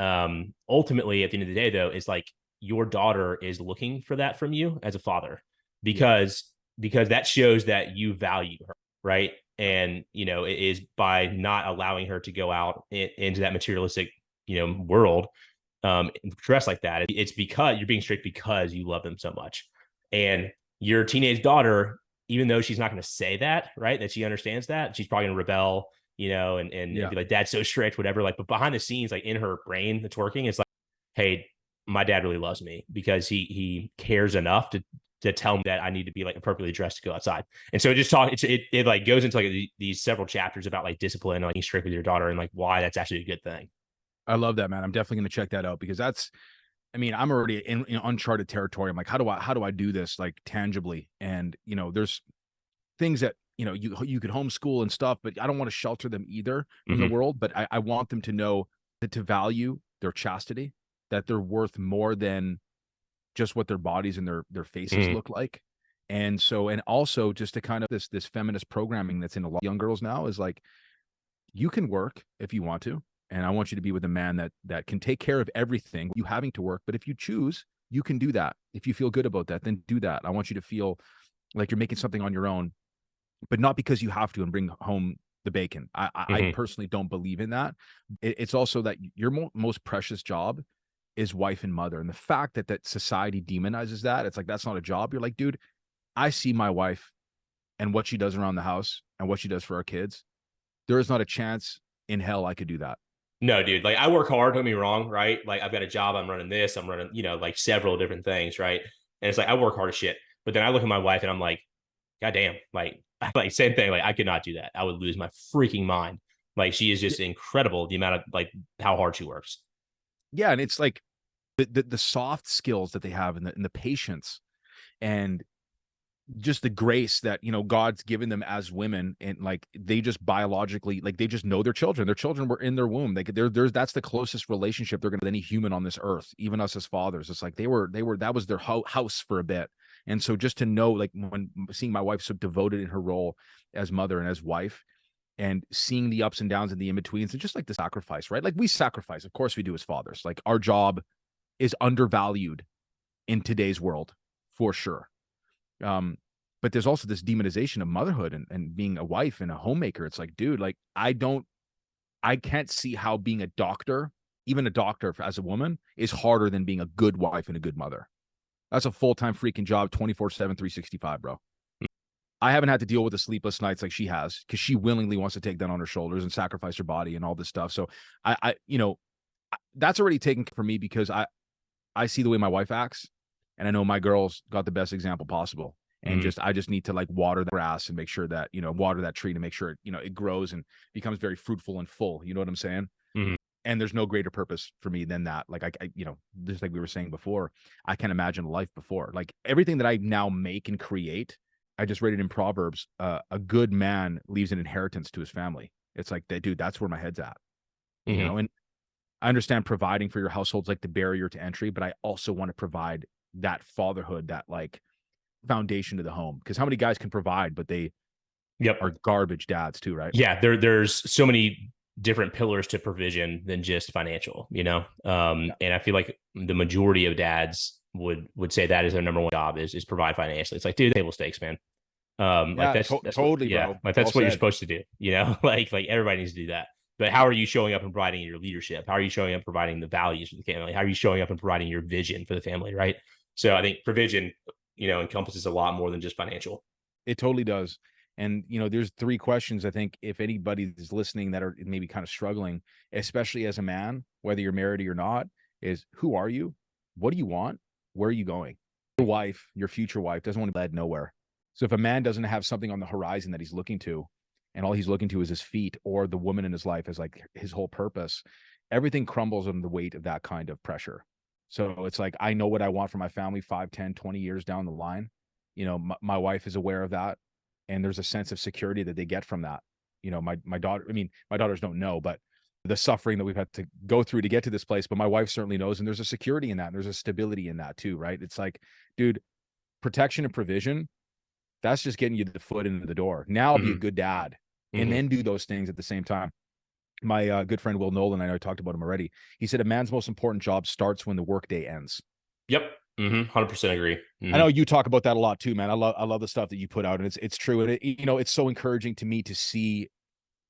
ultimately, at the end of the day, though, is like your daughter is looking for that from you as a father because that shows that you value her, right? And it is by not allowing her to go out into that materialistic, world, dress like that. It's because you're being strict because you love them so much, and your teenage daughter, even though she's not going to say that, right, that she understands that, she's probably going to rebel, and be like, "Dad's so strict," whatever. Like, but behind the scenes, like in her brain, that's working. It's like, "Hey, my dad really loves me because he cares enough to tell me that I need to be like appropriately dressed to go outside." And so it like goes into like these several chapters about like discipline and like being strict with your daughter and like why that's actually a good thing. I love that, man. I'm definitely gonna check that out because I'm already in uncharted territory. I'm like, how do I do this like tangibly? And there's things that you could homeschool and stuff, but I don't want to shelter them either from the world. But I want them to know that to value their chastity, that they're worth more than just what their bodies and their faces look like. And so, and also just to kind of this feminist programming that's in a lot of young girls now is like, you can work if you want to. And I want you to be with a man that can take care of everything, you having to work. But if you choose, you can do that. If you feel good about that, then do that. I want you to feel like you're making something on your own, but not because you have to and bring home the bacon. I personally don't believe in that. It's also that your most precious job is wife and mother. And the fact that society demonizes that, it's like, that's not a job. You're like, dude, I see my wife and what she does around the house and what she does for our kids. There is not a chance in hell I could do that. No, dude, like I work hard, don't get me wrong, right? Like I've got a job, I'm running this, I'm running, like several different things, right? And it's like I work hard as shit. But then I look at my wife and I'm like, God damn, like like same thing. Like I could not do that. I would lose my freaking mind. Like she is just incredible, the amount of like how hard she works. Yeah, and it's like the soft skills that they have and the patience and just the grace that God's given them as women, and like they just biologically, like they just know their children were in their womb. There's that's the closest relationship they're gonna with any human on this earth, even us as fathers. It's like they were that was their house for a bit. And so just to know, like when seeing my wife so devoted in her role as mother and as wife, and seeing the ups and downs and the in-betweens, and just like the sacrifice, right? Like we sacrifice, of course we do as fathers. Like our job is undervalued in today's world for sure. But there's also this demonization of motherhood and being a wife and a homemaker. It's like, dude, like I can't see how being a doctor, even a doctor as a woman, is harder than being a good wife and a good mother. That's a full-time freaking job, 24/7, 365, bro. I haven't had to deal with the sleepless nights like she has, because she willingly wants to take that on her shoulders and sacrifice her body and all this stuff. So that's already taken for me, because I see the way my wife acts, and I know my girls got the best example possible. And I just need to like water the grass and make sure that, water that tree to make sure, it grows and becomes very fruitful and full. You know what I'm saying? And there's no greater purpose for me than that. Like I just like we were saying before, I can't imagine life before. Like everything that I now make and create, I just read it in Proverbs. A good man leaves an inheritance to his family. It's like, dude, that's where my head's at. And I understand providing for your household's like the barrier to entry, but I also want to provide that fatherhood, that like foundation to the home. Because how many guys can provide, but they are garbage dads too, right? Yeah, there's so many different pillars to provision than just financial, and I feel like the majority of dads would say that is their number one job is provide financially. It's like, dude, table stakes, man. Like that's totally, yeah, bro. like that's Well what you're said. supposed to do, like everybody needs to do that. But how are you showing up and providing your leadership? How are you showing up providing the values for the family? How are you showing up and providing your vision for the family, right? So I think provision, encompasses a lot more than just financial. It totally does. And there's three questions I think if anybody is listening that are maybe kind of struggling, especially as a man, whether you're married or you're not, is who are you? What do you want? Where are you going? Your wife, your future wife, doesn't want to be led nowhere. So if a man doesn't have something on the horizon that he's looking to, and all he's looking to is his feet or the woman in his life as like his whole purpose, everything crumbles under the weight of that kind of pressure. So it's like, I know what I want for my family 5, 10, 20 years down the line. you know, my wife is aware of that, and there's a sense of security that they get from that. You know, my daughter, I mean, my daughters don't know, but the suffering that we've had to go through to get to this place, but my wife certainly knows, and there's a security in that, and there's a stability in that too, right? It's like, dude, protection and provision, that's just getting you the foot into the door. Now be a good dad and then do those things at the same time. My good friend Will Nolan, I know I talked about him already. He said a man's most important job starts when the workday ends. Yep. 100% agree. I know you talk about that a lot too, man. I love the stuff that you put out, and it's true. And you know, it's so encouraging to me to see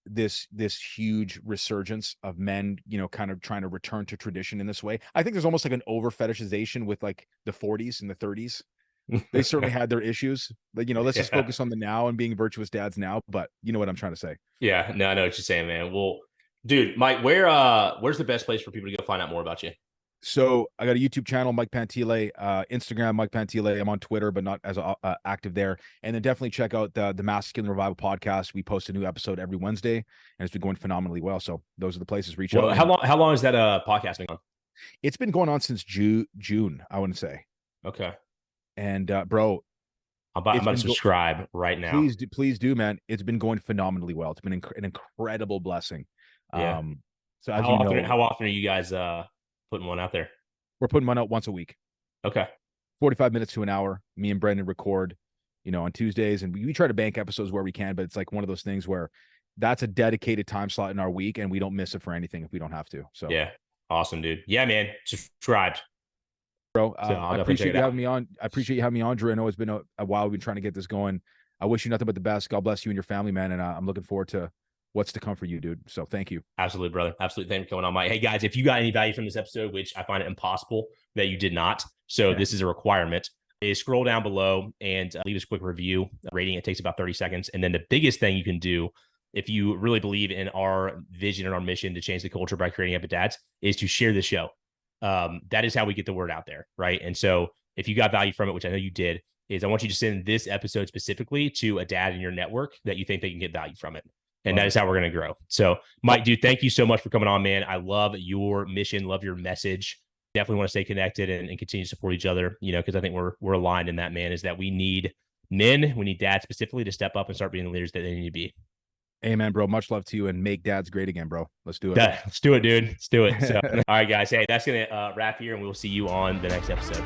this huge resurgence of men, you know, kind of trying to return to tradition in this way. I think there's almost like an over fetishization with like the 40s and the 30s. They certainly had their issues, but, you know, let's just focus on the now and being virtuous dads now. But you know what I'm trying to say. Yeah, no, I know what you're saying, man. Well, dude, Mike, where's the best place for people to go find out more about you? So I got a YouTube channel, Mike Pantile, Instagram, Mike Pantile. I'm on Twitter, but not as active there. And then definitely check out the Masculine Revival podcast. We post a new episode every Wednesday, and it's been going phenomenally well. So those are the places. Reach out. How long has that podcast been on? It's been going on since June, I wouldn't say. Okay. And bro, I'm about to subscribe right now. Please do, man. It's been going phenomenally well. It's been an incredible blessing. Yeah. So as how often are you guys putting one out there? We're putting one out once a week. Okay. 45 minutes to an hour. Me and Brendan record, you know, on Tuesdays, and we try to bank episodes where we can, but it's like one of those things where that's a dedicated time slot in our week, and we don't miss it for anything if we don't have to. So yeah, awesome, dude. Yeah, man, subscribed. Bro, I appreciate you having me on. I appreciate you having me on, Drew. I know it's been a while. We've been trying to get this going. I wish you nothing but the best. God bless you and your family, man. And I'm looking forward to what's to come for you, dude. So thank you. Absolutely, brother. Absolutely. Thanks for coming on, Mike. Hey, guys, if you got any value from this episode, which I find it impossible that you did not, so this is a requirement, is scroll down below and leave us a quick review. Rating, it takes about 30 seconds. And then the biggest thing you can do, if you really believe in our vision and our mission to change the culture by creating epic dads, is to share the show. That is how we get the word out there, right? And so if you got value from it, which I know you did, is I want you to send this episode specifically to a dad in your network that you think they can get value from it. And that is how we're going to grow. So, Mike, dude, thank you so much for coming on, man. I love your mission, love your message. Definitely want to stay connected and continue to support each other, you know, because I think we're aligned in that, man, is that we need men, we need dads specifically to step up and start being the leaders that they need to be. Amen, bro. Much love to you, and make dads great again, bro. Let's do it. Let's do it, dude. Let's do it. So, all right, guys. Hey, that's going to wrap here, and we'll see you on the next episode.